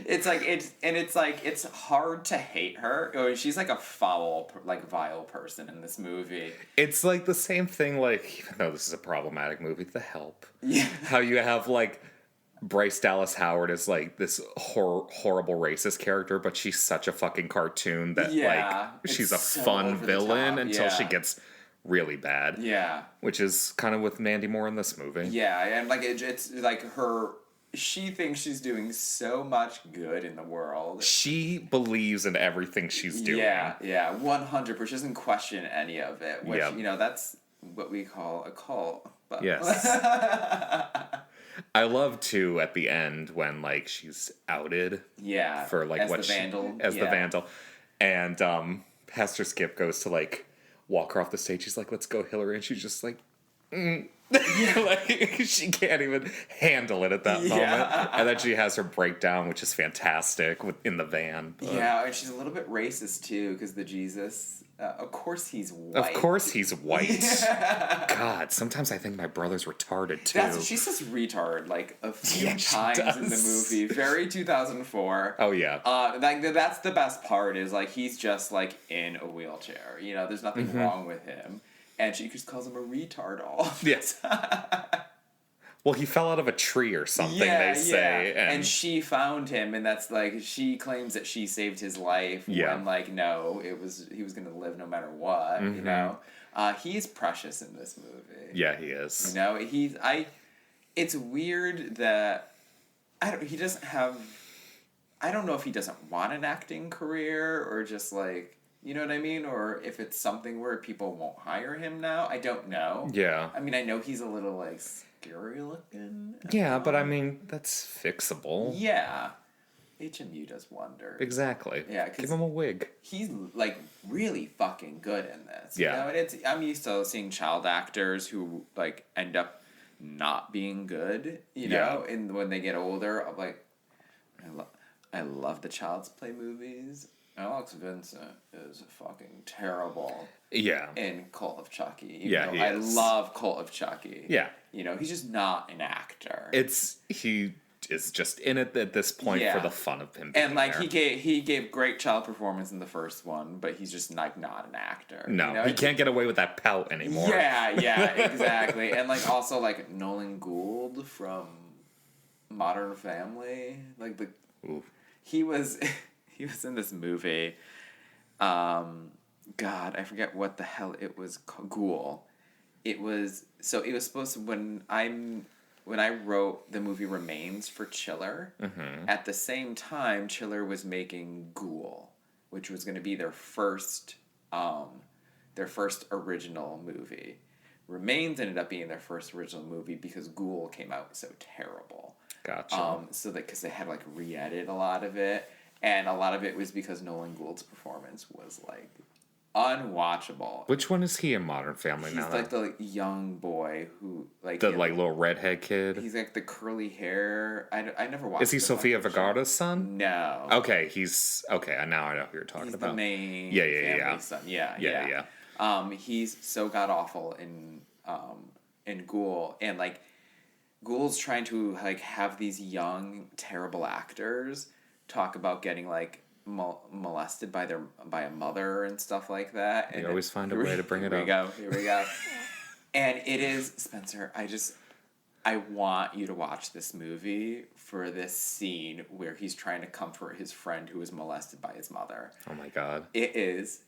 It's hard to hate her. She's like a foul, like vile person in this movie. It's like the same thing, like, even though this is a problematic movie, The Help. Yeah. How you have like Bryce Dallas Howard is like this horrible racist character, but she's such a fucking cartoon that like she's a so fun villain until she gets really bad. Yeah. Which is kind of with Mandy Moore in this movie. Yeah, and like it's like she thinks she's doing so much good in the world. She believes in everything she's doing. Yeah, 100%. She doesn't question any of it, which, you know, that's what we call a cult. But. Yes. I love too at the end when like she's outed. Yeah. For like as the vandal. And Pastor Skip goes to like walk her off the stage. He's like, "Let's go, Hillary," and she's just like, Like, she can't even handle it at that moment. And then she has her breakdown, which is fantastic in the van. But Yeah, and she's a little bit racist too, because the Jesus, of course he's white. of course he's white. God, sometimes I think my brother's retarded too. She says retard like a few Yeah, she times in the does. movie. Very 2004. Oh yeah. Like that's the best part is like he's just like in a wheelchair. You know, there's nothing wrong with him, and she just calls him a retard all. Yes. Well, he fell out of a tree or something, they say. Yeah. And she found him, and that's like she claims that she saved his life. Yeah. When like no, he was gonna live no matter what. You know, he's precious in this movie. Yeah, he is. You know, it's weird that he doesn't have. I don't know if he doesn't want an acting career or just like, you know what I mean? Or if it's something where people won't hire him now. I don't know. Yeah. I mean, I know he's a little like scary looking. Yeah, but I mean, that's fixable. Yeah. HMU does wonders. Exactly. Yeah, 'cause give him a wig. He's like really fucking good in this. Yeah. You know? I'm used to seeing child actors who like end up not being good, you know, and when they get older, I'm like, I love the Child's Play movies. Alex Vincent is fucking terrible. Yeah. In Cult of Chucky. Yeah, he I is. love Cult of Chucky. Yeah. You know, he's just not an actor. He is just in it at this point for the fun of him being and like there. he gave great child performance in the first one, but he's just like not an actor. No, you know? he can't get away with that pout anymore. Yeah, exactly. And like also like Nolan Gould from Modern Family, like Ooh. he was in this movie. God, I forget what the hell it was called. Ghoul. It was supposed to when I wrote the movie Remains for Chiller, at the same time Chiller was making Ghoul, which was going to be their first original movie. Remains ended up being their first original movie because Ghoul came out so terrible. Gotcha. So that because they had like re-edited a lot of it, and a lot of it was because Nolan Gould's performance was like unwatchable. Which one is he in Modern Family He's now? like the young boy who like The like little redhead kid. He's like the curly hair. I never watched. Is he Sofia Vergara's son? No. Okay, he's okay. Now I know who you're talking He's about. the main Yeah. son. Yeah. Yeah. He's so god awful in Ghoul, and like Ghoul's trying to like have these young terrible actors talk about getting like molested by a mother and stuff like that. And you always find a way to bring it up. Here we go. And it is, Spencer, I want you to watch this movie for this scene where he's trying to comfort his friend who was molested by his mother. Oh my god. It is,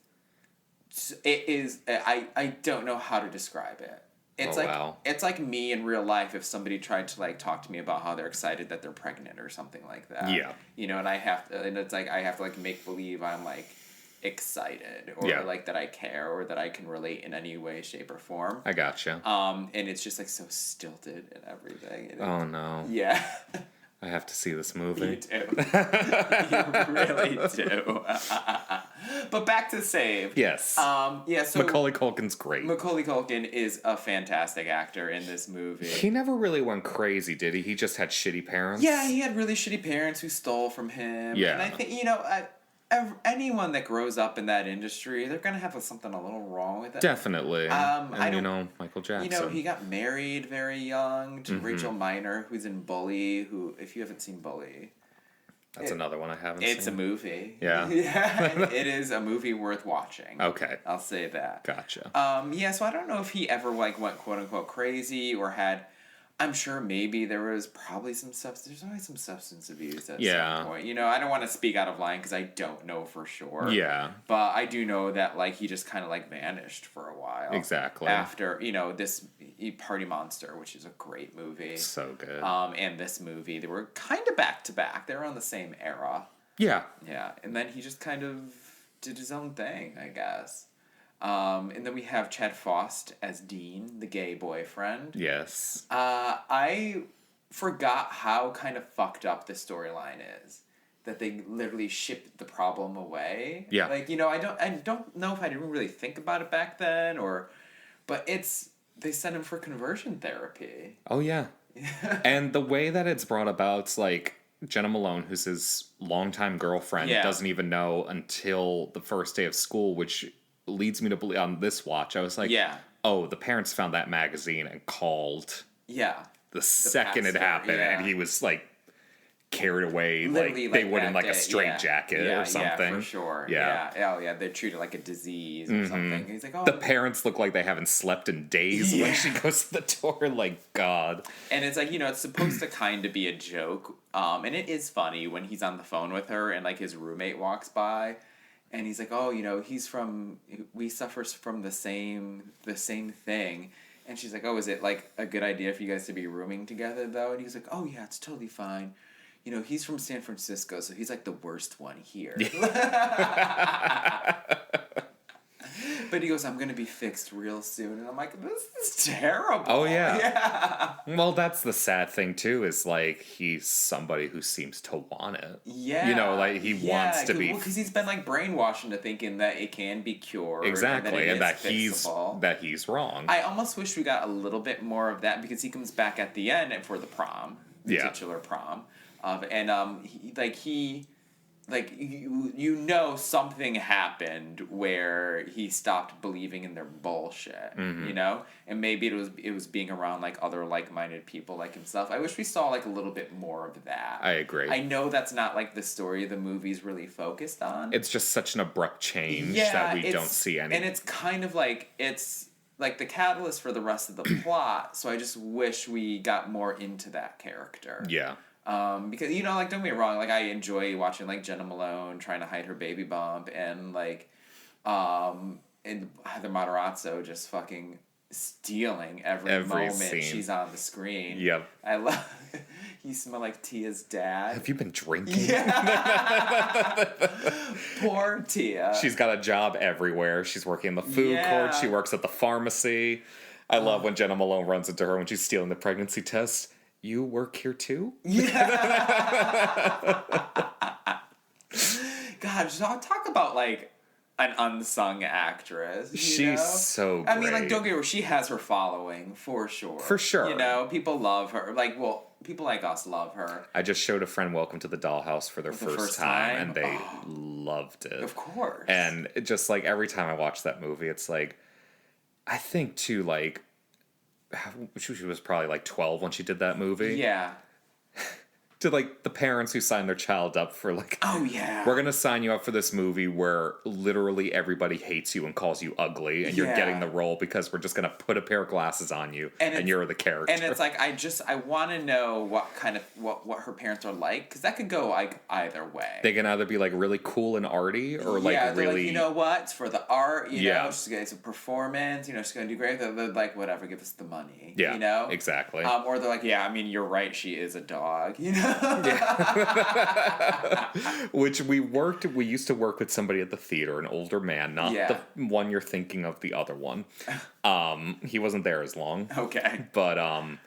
I don't know how to describe it. It's like me in real life if somebody tried to like talk to me about how they're excited that they're pregnant or something like that. Yeah. You know, and I have to like make believe I'm like excited or like that I care or that I can relate in any way, shape, or form. I gotcha. And it's just like so stilted and everything. And Oh no. Yeah. I have to see this movie. You do. You really do. But back to Save. Yes. So Macaulay Culkin's great. Macaulay Culkin is a fantastic actor in this movie. He never really went crazy, did he? He just had shitty parents. Yeah, he had really shitty parents who stole from him. Yeah. And I think, anyone that grows up in that industry, they're going to have something a little wrong with it. Definitely. Michael Jackson. He got married very young to Rachel Miner, who's in Bully, who, if you haven't seen Bully... That's another one I haven't seen. It's a movie. Yeah. It is a movie worth watching. Okay. I'll say that. Gotcha. So I don't know if he ever like went quote unquote crazy or had. I'm sure maybe there was probably there's always some substance abuse at some point. You know, I don't want to speak out of line because I don't know for sure. Yeah. But I do know that like he just kind of like vanished for a while. Exactly. After, this Party Monster, which is a great movie. So good. And this movie, they were kind of back to back. They were on the same era. Yeah. Yeah. And then he just kind of did his own thing, I guess. And then we have Chad Faust as Dean, the gay boyfriend. Yes. I forgot how kind of fucked up the storyline is. That they literally shipped the problem away. Yeah. Like, I don't know if I didn't really think about it back then but it's they sent him for conversion therapy. Oh yeah. And the way that it's brought about, it's like Jenna Malone, who's his longtime girlfriend, doesn't even know until the first day of school, which leads me to believe on this watch. I was like, oh, the parents found that magazine and called. Yeah. The second it happened, and he was like carried away, literally, like they would in like a straitjacket or something. Yeah, for sure. Yeah. Oh yeah, they're treated like a disease or something. And he's like, oh. The parents look like they haven't slept in days when she goes to the door. Like, God. And it's like, it's supposed to kind of be a joke. And it is funny when he's on the phone with her and like his roommate walks by, and he's like, oh, we suffer from the same thing. And she's like, oh, is it like a good idea for you guys to be rooming together though? And he's like, oh yeah, it's totally fine. He's from San Francisco, so he's like the worst one here. But he goes, I'm going to be fixed real soon. And I'm like, this is terrible. Oh, yeah. Well, that's the sad thing, too, is like he's somebody who seems to want it. Yeah. Like he wants to be. Because he's been like brainwashed into thinking that it can be cured. Exactly. And that fixable. he's wrong. I almost wish we got a little bit more of that because he comes back at the end for the prom. The titular prom. Something happened where he stopped believing in their bullshit, and maybe it was being around like other like-minded people like himself. I wish we saw like a little bit more of that. I agree. I know that's not like the story the movie's really focused on. It's just such an abrupt change that we don't see any. And it's kind of like it's like the catalyst for the rest of the plot. So I just wish we got more into that character. Yeah. Because like don't get me wrong, like I enjoy watching like Jenna Malone trying to hide her baby bump and like and Heather Matarazzo just fucking stealing every moment scene. She's on the screen. Yep. I love you smell like Tia's dad. Have you been drinking? Yeah. Poor Tia. She's got a job everywhere. She's working in the food court. She works at the pharmacy. I love when Jenna Malone runs into her when she's stealing the pregnancy test. You work here too? Yeah. God, talk about like an unsung actress. She's so great. I mean, like, don't get me wrong, she has her following for sure. For sure. People love her. Like, well, people like us love her. I just showed a friend Welcome to the Dollhouse for their first time, and they loved it. Of course. And it just like every time I watch that movie, it's like, I think too, like, she was probably like 12 when she did that movie. Yeah. To like the parents who signed their child up for like, oh yeah, we're gonna sign you up for this movie where literally everybody hates you and calls you ugly, and you're getting the role because we're just gonna put a pair of glasses on you and you're the character. And it's like I want to know what kind of what her parents are like, because that could go like either way. They can either be like really cool and arty, or like really, like, you know what, it's for the art. You know, she's gonna, it's a performance. She's gonna do great. They're like, whatever, give us the money. Yeah, exactly. Or they're like, yeah, I mean, you're right. She is a dog. Which we used to work with somebody at the theater, an older man, not the one you're thinking of, the other one. He wasn't there as long. Okay. But I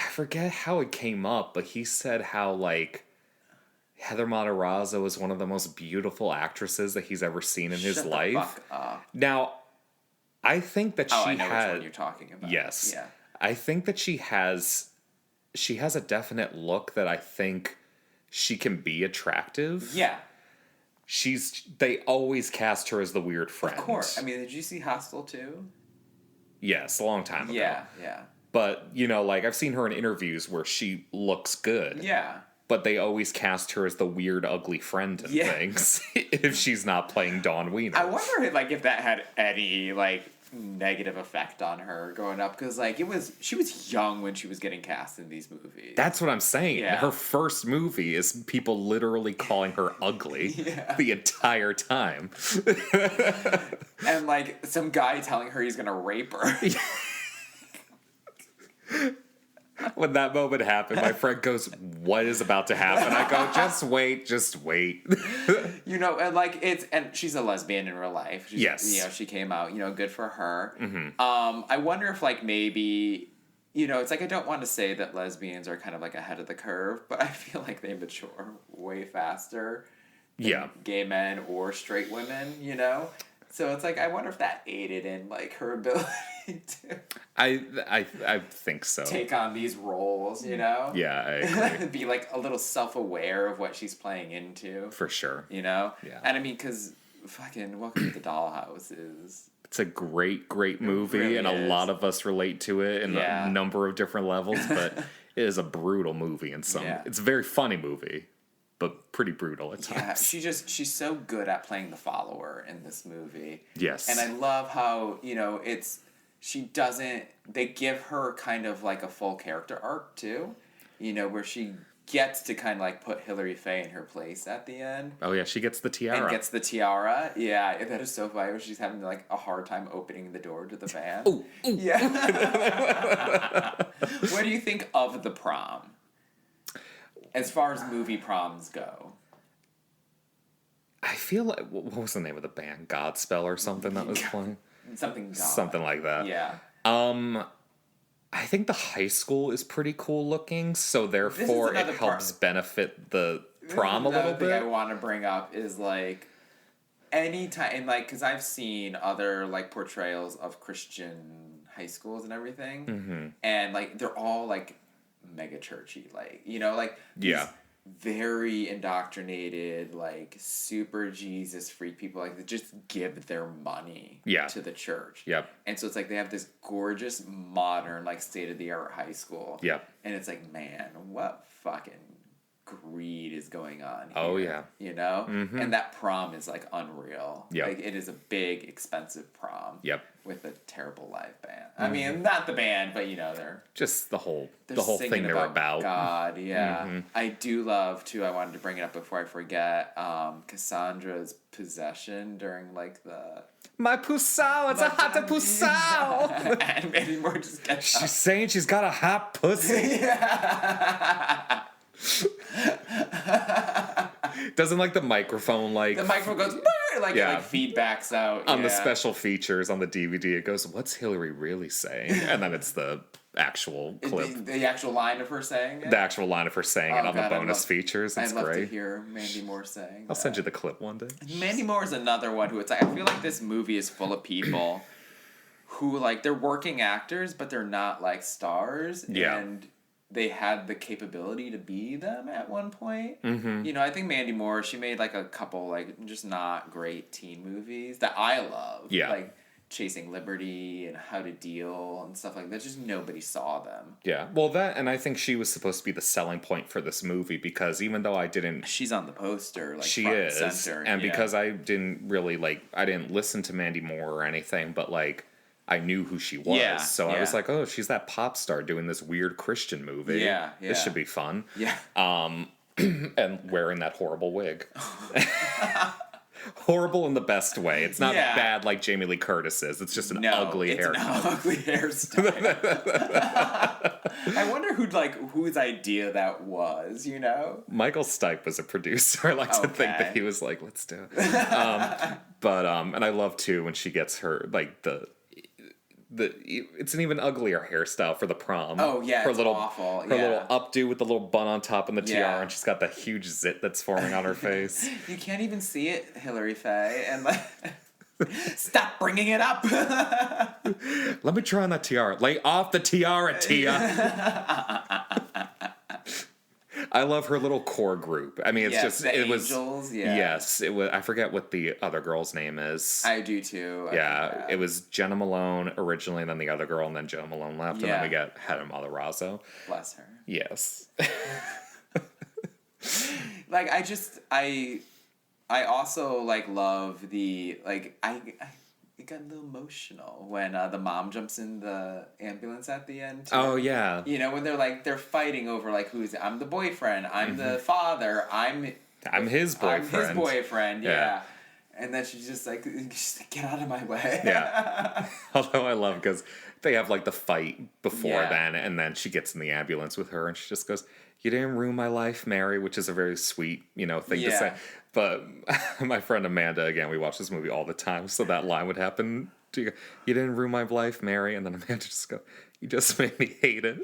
forget how it came up, but he said how like Heather Matarazzo is one of the most beautiful actresses that he's ever seen in his life. Fuck up. Now, I think that I know which one you're talking about. Yes. Yeah. I think that she has a definite look that I think she can be attractive. Yeah. They always cast her as the weird friend. Of course. I mean, did you see Hostel 2? Yes, a long time ago. Yeah. But, like I've seen her in interviews where she looks good. Yeah. But they always cast her as the weird, ugly friend and things if she's not playing Dawn Wiener. I wonder if that had any negative effect on her growing up, because she was young when she was getting cast in these movies. That's what I'm saying. Yeah. Her first movie is people literally calling her ugly the entire time. And some guy telling her he's gonna rape her. When that moment happened, my friend goes, "What is about to happen?" I go, "Just wait, just wait." And she's a lesbian in real life. She came out. Good for her. Mm-hmm. I wonder if maybe, it's I don't want to say that lesbians are kind of ahead of the curve, but I feel like they mature way faster than gay men or straight women. So it's like I wonder if that aided in like her ability to I think so. take on these roles, you know? Yeah, I agree. Be like a little self-aware of what she's playing into. For sure. You know? Yeah. And I mean, because fucking Welcome to the Dollhouse is... It's a great movie, really and a is. lot of us relate to it in Yeah. a number of different levels, but it is a brutal movie in some... Yeah. It's a very funny movie, but pretty brutal at Yeah, times. she's so good at playing the follower in this movie. Yes. And I love how, you know, they give her kind of like a full character arc too, you know, where she gets to kind of like put Hilary Faye in her place at the end. Oh yeah, she gets the tiara. And gets the tiara. Yeah, that is so funny. Where she's having like a hard time opening the door to the van. Ooh. Yeah. What do you think of the prom? As far as movie proms go. I feel like... What was the name of the band? Godspell or something that was playing? Something like that. Yeah. I think the high school is pretty cool looking, so therefore it another helps benefit the prom a Another little thing I bit. want to bring up is like anytime, like, because I've seen other like portrayals of Christian high schools and everything, Mm-hmm. and like they're all like mega churchy, like, you know, like these Yeah. very indoctrinated, like super Jesus freak people, like they just give their money Yeah. to the church. Yep. And so it's like they have this gorgeous modern like state of the art high school. Yep. And it's like, man, what fucking greed is going on here, Oh, yeah. you know? Mhm. And that prom is like unreal. Yep. Like it is a big expensive prom. Yep. With a terrible live band. I mean, not the band, but you know, they're Just the whole singing thing they're about. God, yeah. Mhm. I do love too. I wanted to bring it up before I forget. Cassandra's possession during like the My pusao, it's a hot pusao. and Mandy Moore just gets She's saying she's got a hot pussy. Doesn't like the microphone like the microphone goes like Yeah. it like feedbacks out on the yeah. special features on the DVD. It goes, "What's Hillary really saying?" And then it's the actual clip, the actual line of her saying it. the actual line of her saying it on God, the bonus features. It's I'd love to great. hear Mandy Moore saying. I'll send you the clip one day. Mandy Moore is another one who it's like I feel like this movie is full of people who like they're working actors but they're not like stars Yeah. and they had the capability to be them at one point. Mm-hmm. You know, I think Mandy Moore, she made like a couple like just not great teen movies that I love. Yeah. Like Chasing Liberty and How to Deal and stuff like that. Just nobody saw them. Yeah, well, that, and I think she was supposed to be the selling point for this movie because even though I didn't, She's on the poster, like she front is, and center. and yeah. because I didn't really I didn't listen to Mandy Moore or anything, but like I knew who she was, Yeah, so I was yeah. like, oh, she's that pop star doing this weird Christian movie. Yeah, This yeah. should be fun. Yeah. And wearing that horrible wig. Horrible in the best way. It's not Yeah. bad like Jamie Lee Curtis's. It's just an ugly it's haircut. an ugly hairstyle. I wonder whose idea that was, you know? Michael Stipe was a producer. I like to think that Okay. he was like, let's do it. But and I love too when she gets her like the it's an even uglier hairstyle for the prom. Oh, yeah, her it's little awful, her yeah. little updo with the little bun on top and the tiara, Yeah. and she's got that huge zit that's forming on her face. You can't even see it, Hilary Faye, and like, stop bringing it up. Let me try on that tiara. Lay off the tiara, Tia. I love her little core group. I mean, it's Yes, just the it was Angels, yeah. Yes, it was. I forget what the other girl's name is. I do too. I Yeah, think that. it was Jenna Malone originally, and then the other girl, and then Joe Malone left, and then Yeah. we got Heather Matarazzo. Bless her. Yes. Like I also like love the like I it got a little emotional when the mom jumps in the ambulance at the end too. Oh yeah. You know, when they're fighing over like I'm the boyfriend, I'm the father, I'm his boyfriend. I'm his boyfriend, Yeah. yeah. And then she's just like get out of my way. Yeah. Although I love because they have like the fight before Yeah. then, and then she gets in the ambulance with her, and she just goes, "You didn't ruin my life, Mary," which is a very sweet, thing to Yeah. say. But my friend Amanda, again, we watch this movie all the time, so that line would happen. You didn't ruin my life, Mary, and then Amanda just go, "You just made me hate it."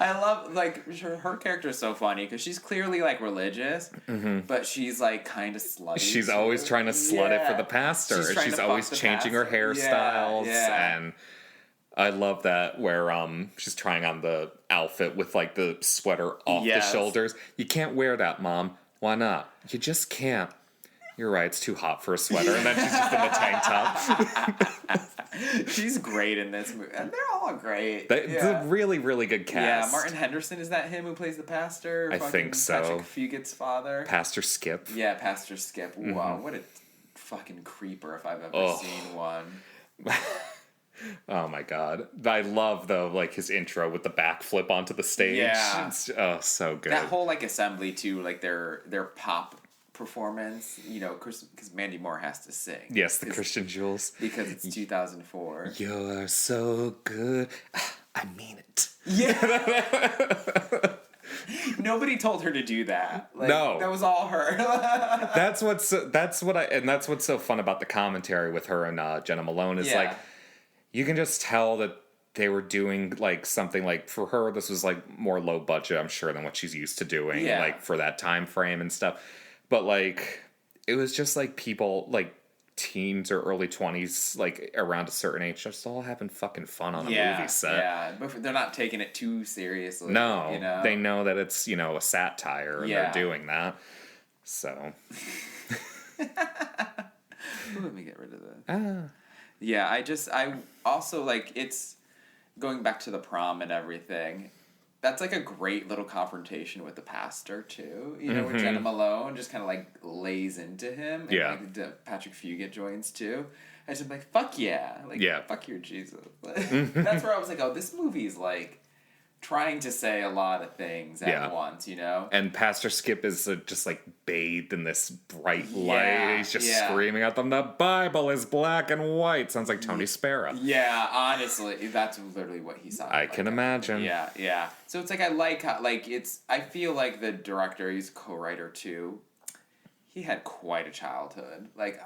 I love, like, her character is so funny because she's clearly, like, religious, but she's, like, kind of slutty. She's too. always trying to slut it for the pastor. She's always changing her hairstyles. And I love that where she's trying on the outfit with, like, the sweater off the shoulders. You can't wear that, Mom. Why not? You just can't. You're right, it's too hot for a sweater. And then she's just in the tank top. She's great in this movie. And they're all great. It's a really, really good cast. Yeah, Martin Henderson, is that him who plays the pastor? I think so. Patrick Fugit's father? Pastor Skip. Yeah, Pastor Skip. Wow, what a fucking creeper if I've ever seen one. Oh my god. I love, though, like, his intro with the backflip onto the stage. Yeah. It's, so good. That whole, like, assembly, too, like, their pop performance, you know, because Mandy Moore has to sing. Yes, the Christian Jules. Because it's 2004. You're so good. I mean it. Yeah. Nobody told her to do that. Like, no, that was all her. that's what's so fun about the commentary with her and Jenna Malone is like, you can just tell that they were doing, like, something, like, for her, this was, like, more low budget, I'm sure, than what she's used to doing, like, for that time frame and stuff. But, like, it was just, like, people, like, teens or early 20s, like, around a certain age, just all having fucking fun on a movie set. Yeah, but they're not taking it too seriously. No, you know? They know that it's, you know, a satire, and they're doing that. So. Let me get rid of that. Yeah, I also, like, it's going back to the prom and everything. That's, like, a great little confrontation with the pastor, too. You know, where Jenna Malone just kind of, like, lays into him. And, like, Patrick Fugit joins, too. And she's like, fuck yeah. Like, fuck your Jesus. That's where I was like, oh, this movie's, like, trying to say a lot of things at once, you know? And Pastor Skip is just, like, bathed in this bright light. He's just screaming at them, the Bible is black and white. Sounds like Tony Sparrow. Yeah, honestly, that's literally what he sounded like. I can imagine. Yeah. So it's like, I like how, like, I feel like the director, he's a co-writer too, he had quite a childhood. Like,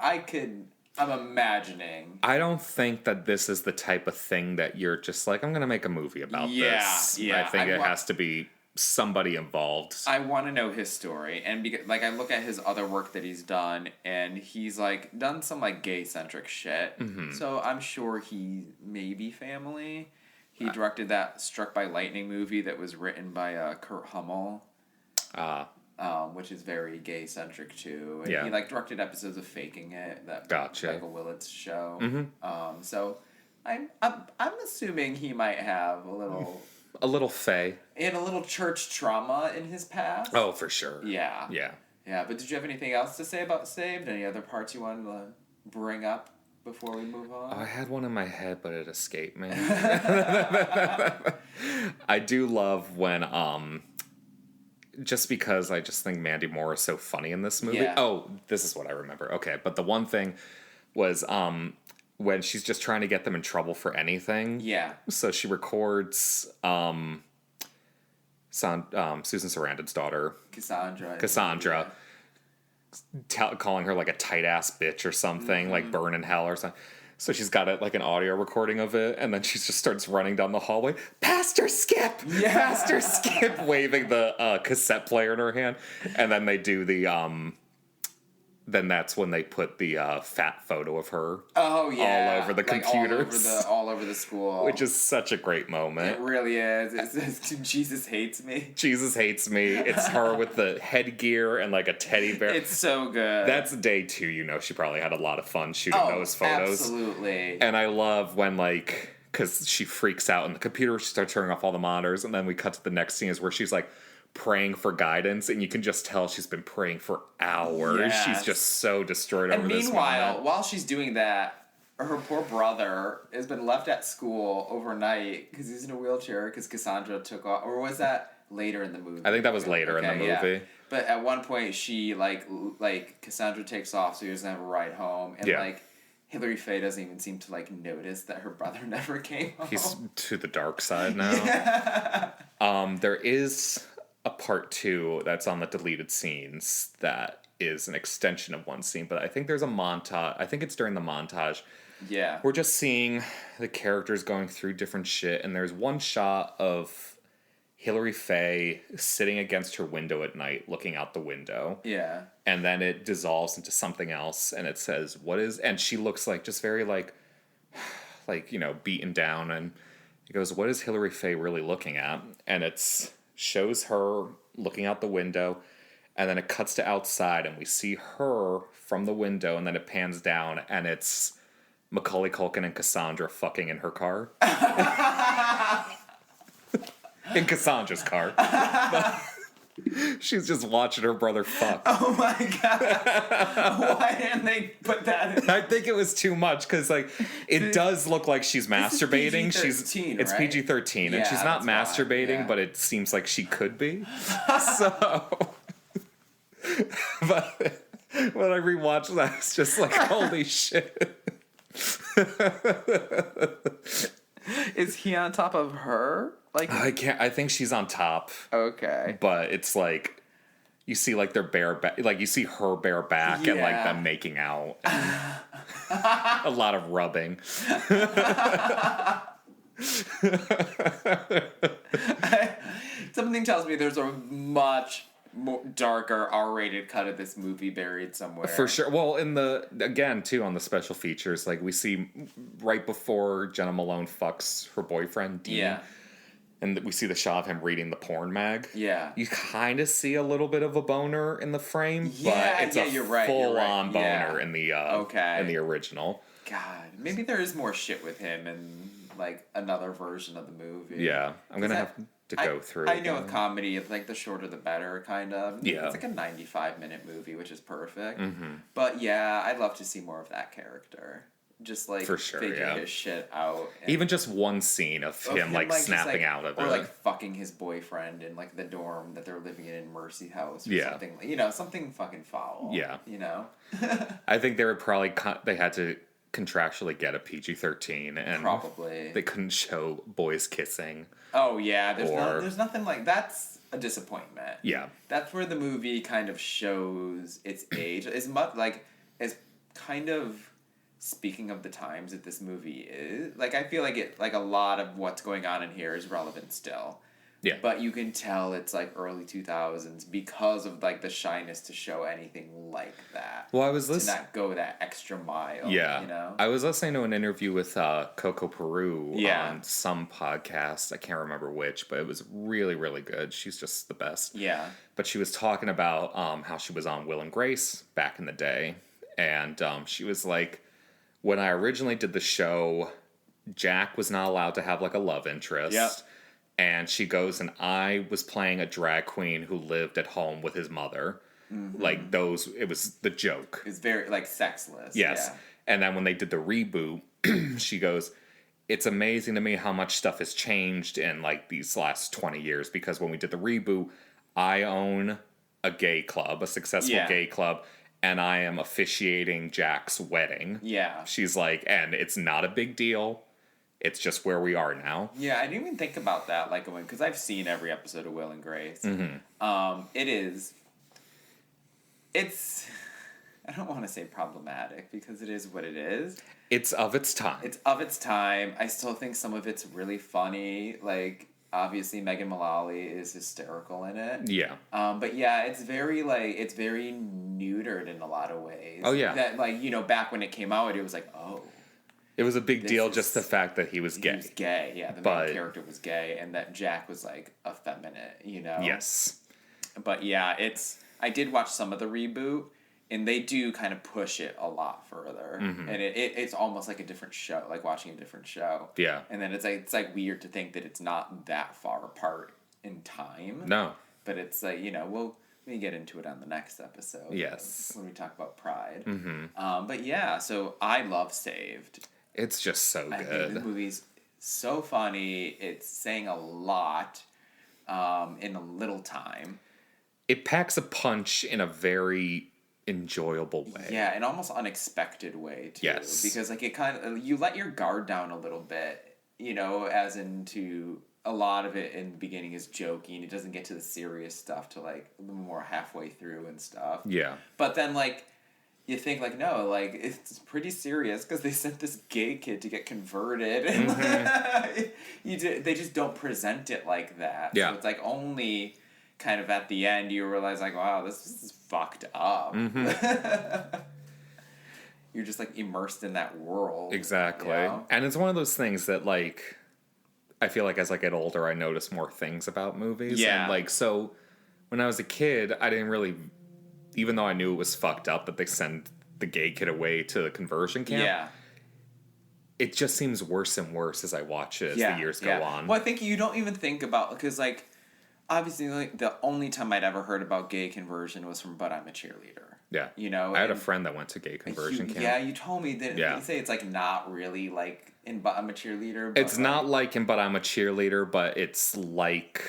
I'm imagining. I don't think that this is the type of thing that you're just like, I'm going to make a movie about this. Yeah. I think it has to be somebody involved. I want to know his story. And because, like, I look at his other work that he's done, and he's, like, done some, like, gay-centric shit. So I'm sure he may be family. He directed that Struck by Lightning movie that was written by Kurt Hummel. Which is very gay-centric, too. And he, like, directed episodes of Faking It, that Michael Willett's show. So I'm assuming he might have a little fae. And a little church trauma in his past. Oh, for sure. Yeah, but did you have anything else to say about Saved? Any other parts you wanted to bring up before we move on? I had one in my head, but it escaped me. I do love when, just because I just think Mandy Moore is so funny in this movie. Yeah. Oh, this is what I remember. Okay, but the one thing was when she's just trying to get them in trouble for anything. Yeah. So she records Susan Sarandon's daughter, Cassandra, calling her like a tight ass bitch or something, like burn in hell or something. So she's got an audio recording of it, and then she just starts running down the hallway. Pastor Skip! Yeah. Pastor Skip! Waving the cassette player in her hand. And then they do the, then that's when they put the fat photo of her all over the computers. All over the school. Which is such a great moment. It really is. It's Jesus hates me. Jesus hates me. It's her with the headgear and like a teddy bear. It's so good. That's day 2, you know. She probably had a lot of fun shooting those photos. Absolutely. And I love when because she freaks out in the computer, she starts turning off all the monitors, and then we cut to the next scene is where she's like praying for guidance, and you can just tell she's been praying for hours. Yes. She's just so destroyed over this moment. Meanwhile, while she's doing that, her poor brother has been left at school overnight because he's in a wheelchair because Cassandra took off. Or was that later in the movie? I think that was later in the movie. Yeah. But at one point, she, like Cassandra takes off so he doesn't have a ride home. And, Hilary Faye doesn't even seem to, notice that her brother never came home. He's to the dark side now. Yeah. There is a part 2 that's on the deleted scenes that is an extension of one scene, but I think there's a montage. I think it's during the montage. Yeah. We're just seeing the characters going through different shit, and there's one shot of Hilary Faye sitting against her window at night, looking out the window. Yeah. And then it dissolves into something else, and it says, "What is?" And she looks like just very like beaten down, and it goes, "What is Hilary Faye really looking at?" And it's shows her looking out the window, and then it cuts to outside, and we see her from the window, and then it pans down, and it's Macaulay Culkin and Cassandra fucking in her car. In Cassandra's car. She's just watching her brother fuck. Oh my god. Why didn't they put that in? I think it was too much because it does look like she's masturbating. It's right? PG-13, and she's not masturbating, but it seems like she could be. So, but when I rewatched that, it's just like, holy shit. Is he on top of her? Like, I think she's on top. Okay. But it's like you see like their bare back, like you see her bare back and like them making out. A lot of rubbing. Something tells me there's a much more darker R-rated cut of this movie buried somewhere. For sure. Well, on the special features, like we see right before Jenna Malone fucks her boyfriend, Dean. Yeah. And we see the shot of him reading the porn mag. Yeah. You kind of see a little bit of a boner in the frame, but it's a full-on boner in the in the original. God, maybe there is more shit with him in like another version of the movie. Yeah, I'm gonna have to go through. I know a comedy, like the shorter the better, kind of. Yeah, it's like a 95-minute movie, which is perfect. Mm-hmm. But yeah, I'd love to see more of that character. Just like for sure, figure his shit out. Even just one scene of him like snapping out of it, or like fucking his boyfriend in like the dorm that they're living in Mercy House. Or something, something fucking foul. Yeah, I think they were probably they had to contractually get a PG-13, and probably they couldn't show boys kissing. Oh yeah, there's nothing like that's a disappointment. Yeah, that's where the movie kind of shows its age as much as kind of. Speaking of the times that this movie is, like, I feel like a lot of what's going on in here is relevant still. Yeah. But you can tell it's like early 2000s because of like the shyness to show anything like that. Well, I was listening to not go that extra mile. Yeah. I was listening to an interview with Coco Peru on some podcast. I can't remember which, but it was really, really good. She's just the best. Yeah. But she was talking about how she was on Will and Grace back in the day, and she was like, when I originally did the show, Jack was not allowed to have like a love interest. Yep. And she goes, and I was playing a drag queen who lived at home with his mother. Mm-hmm. Like it was the joke. It's very like sexless. Yes. Yeah. And then when they did the reboot, she goes, it's amazing to me how much stuff has changed in like these last 20 years. Because when we did the reboot, I own a gay club, a successful gay club. And I am officiating Jack's wedding. Yeah. She's like, and it's not a big deal. It's just where we are now. Yeah, I didn't even think about that, like, because I've seen every episode of Will and Grace. Mm-hmm. It's, I don't want to say problematic, because it is what it is. It's of its time. It's of its time. I still think some of it's really funny, like... Obviously, Megan Mullally is hysterical in it. Yeah. But yeah, it's very neutered in a lot of ways. Oh yeah. That back when it came out, it was like, oh. It was a big deal, just the fact that he was gay. He was gay, yeah. The main character was gay, and that Jack was like effeminate, Yes. But yeah, I did watch some of the reboot. And they do kind of push it a lot further, and it's almost like a different show, like watching a different show. Yeah. And then it's like weird to think that it's not that far apart in time. No. But it's like we get into it on the next episode. Yes. When we talk about Pride. Mm-hmm. But yeah, so I love Saved. It's just so good. I think the movie's so funny. It's saying a lot in a little time. It packs a punch in a very enjoyable way. Yeah, an almost unexpected way too. Yes. Because like it kind of you let your guard down a little bit, as into a lot of it in the beginning is joking. It doesn't get to the serious stuff till like more halfway through and stuff. Yeah. But then like you think like, no, like it's pretty serious because they sent this gay kid to get converted, and they just don't present it like that. Yeah. So it's like only kind of at the end you realize like, wow, this is fucked up. You're just like immersed in that world. Exactly. You know? And it's one of those things that like I feel like as I get older I notice more things about movies. Yeah. And like so when I was a kid I didn't really, even though I knew it was fucked up that they send the gay kid away to the conversion camp. Yeah. It just seems worse and worse as I watch it as the years go on. Well, I think you don't even think about, because like obviously like the only time I'd ever heard about gay conversion was from But I'm a Cheerleader. Yeah. You know? I had a friend that went to gay conversion camp. Yeah, you told me that. You say it's like not really like in But I'm a Cheerleader. But it's not like in But I'm a Cheerleader, but it's like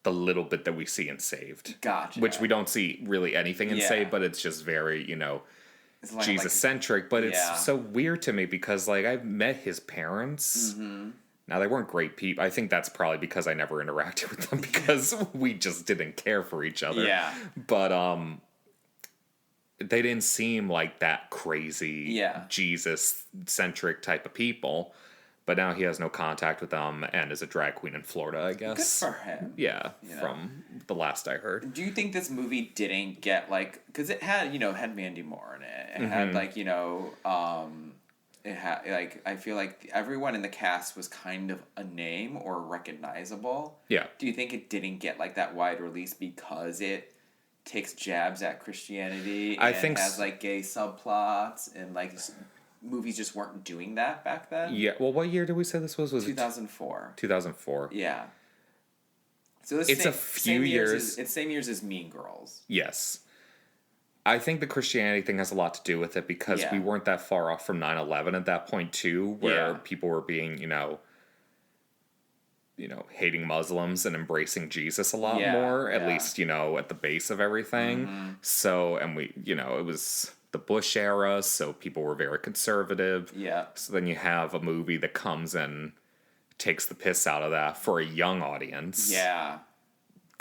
the little bit that we see in Saved. Gotcha. Which we don't see really anything in Saved, but it's just very, you know, like, Jesus-centric. But it's so weird to me because, like, I've met his parents. Now, they weren't great people. I think that's probably because I never interacted with them because we just didn't care for each other. Yeah. But, they didn't seem like that crazy Jesus-centric type of people. But now he has no contact with them and is a drag queen in Florida, I guess. Good for him. Yeah, from the last I heard. Do you think this movie didn't get, like... Because it had, you know, had Mandy Moore in it. It had, like, you know... it had, like, I feel like everyone in the cast was kind of a name or recognizable. Yeah. Do you think it didn't get, like, that wide release because it takes jabs at Christianity and has, like, gay subplots and, like... Movies just weren't doing that back then. Yeah. Well, what year did we say this was? Was 2004. 2004. Yeah. So it's a few years. It's same years as Mean Girls. Yes. I think the Christianity thing has a lot to do with it because we weren't that far off from 9/11 at that point too, where people were being, you know, hating Muslims and embracing Jesus a lot more, at least, you know, at the base of everything. So, and we, you know, it was the Bush era, so people were very conservative. Yeah. So then you have a movie that comes and takes the piss out of that for a young audience. Yeah.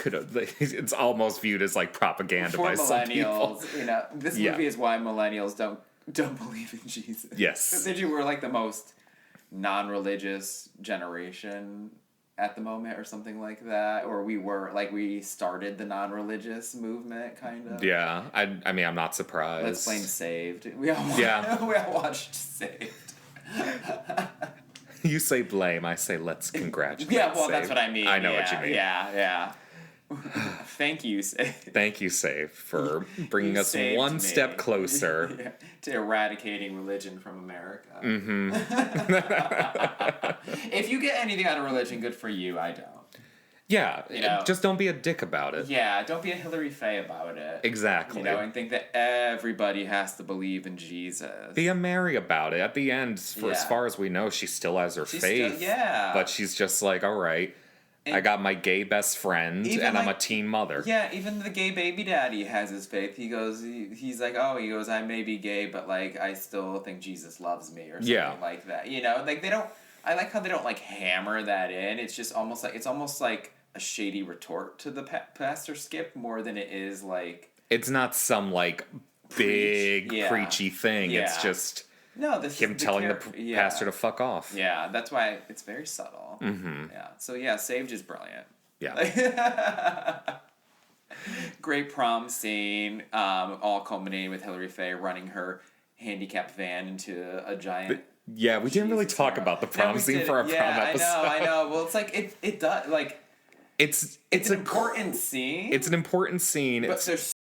It's almost viewed as like propaganda for by some people. Millennials, you know, this movie is why millennials don't believe in Jesus. Yes. Essentially, we're like the most non-religious generation at the moment or something like that, or we started the non-religious movement kind of. Yeah. I mean, I'm not surprised. Let's blame Saved. We all watched Saved. You say blame, I say let's congratulate. Yeah, well, Saved. that's what I mean. I know what you mean. Yeah. Thank you, Saved. Thank you, Saved, for bringing us one step closer to eradicating religion from America. Mm-hmm. If you get anything out of religion, good for you. I don't. Yeah, you know, just don't be a dick about it. Yeah, don't be a Hillary Faye about it. Exactly. You know, and think that everybody has to believe in Jesus. Be a Mary about it. At the end, as far as we know, she still has her faith. But she's just like, all right, I got my gay best friend, and I'm a teen mother. Yeah, even the gay baby daddy has his faith. He goes, I may be gay, but like I still think Jesus loves me, or something like that. You know, like they don't. I like how they don't like hammer that in. It's just almost like a shady retort to the Pastor Skip more than it is like. It's not some like big preachy thing. Yeah. It's just him telling the pastor to fuck off. Yeah, that's why it's very subtle. Mm-hmm. Yeah. So yeah, Saved is brilliant. Yeah. Great prom scene, all culminating with Hillary Faye running her handicapped van into a giant. Yeah, we didn't really talk about the prom scene for our prom episode. I know. Well, it's like it does like. It's an important scene. It's an important scene. But there's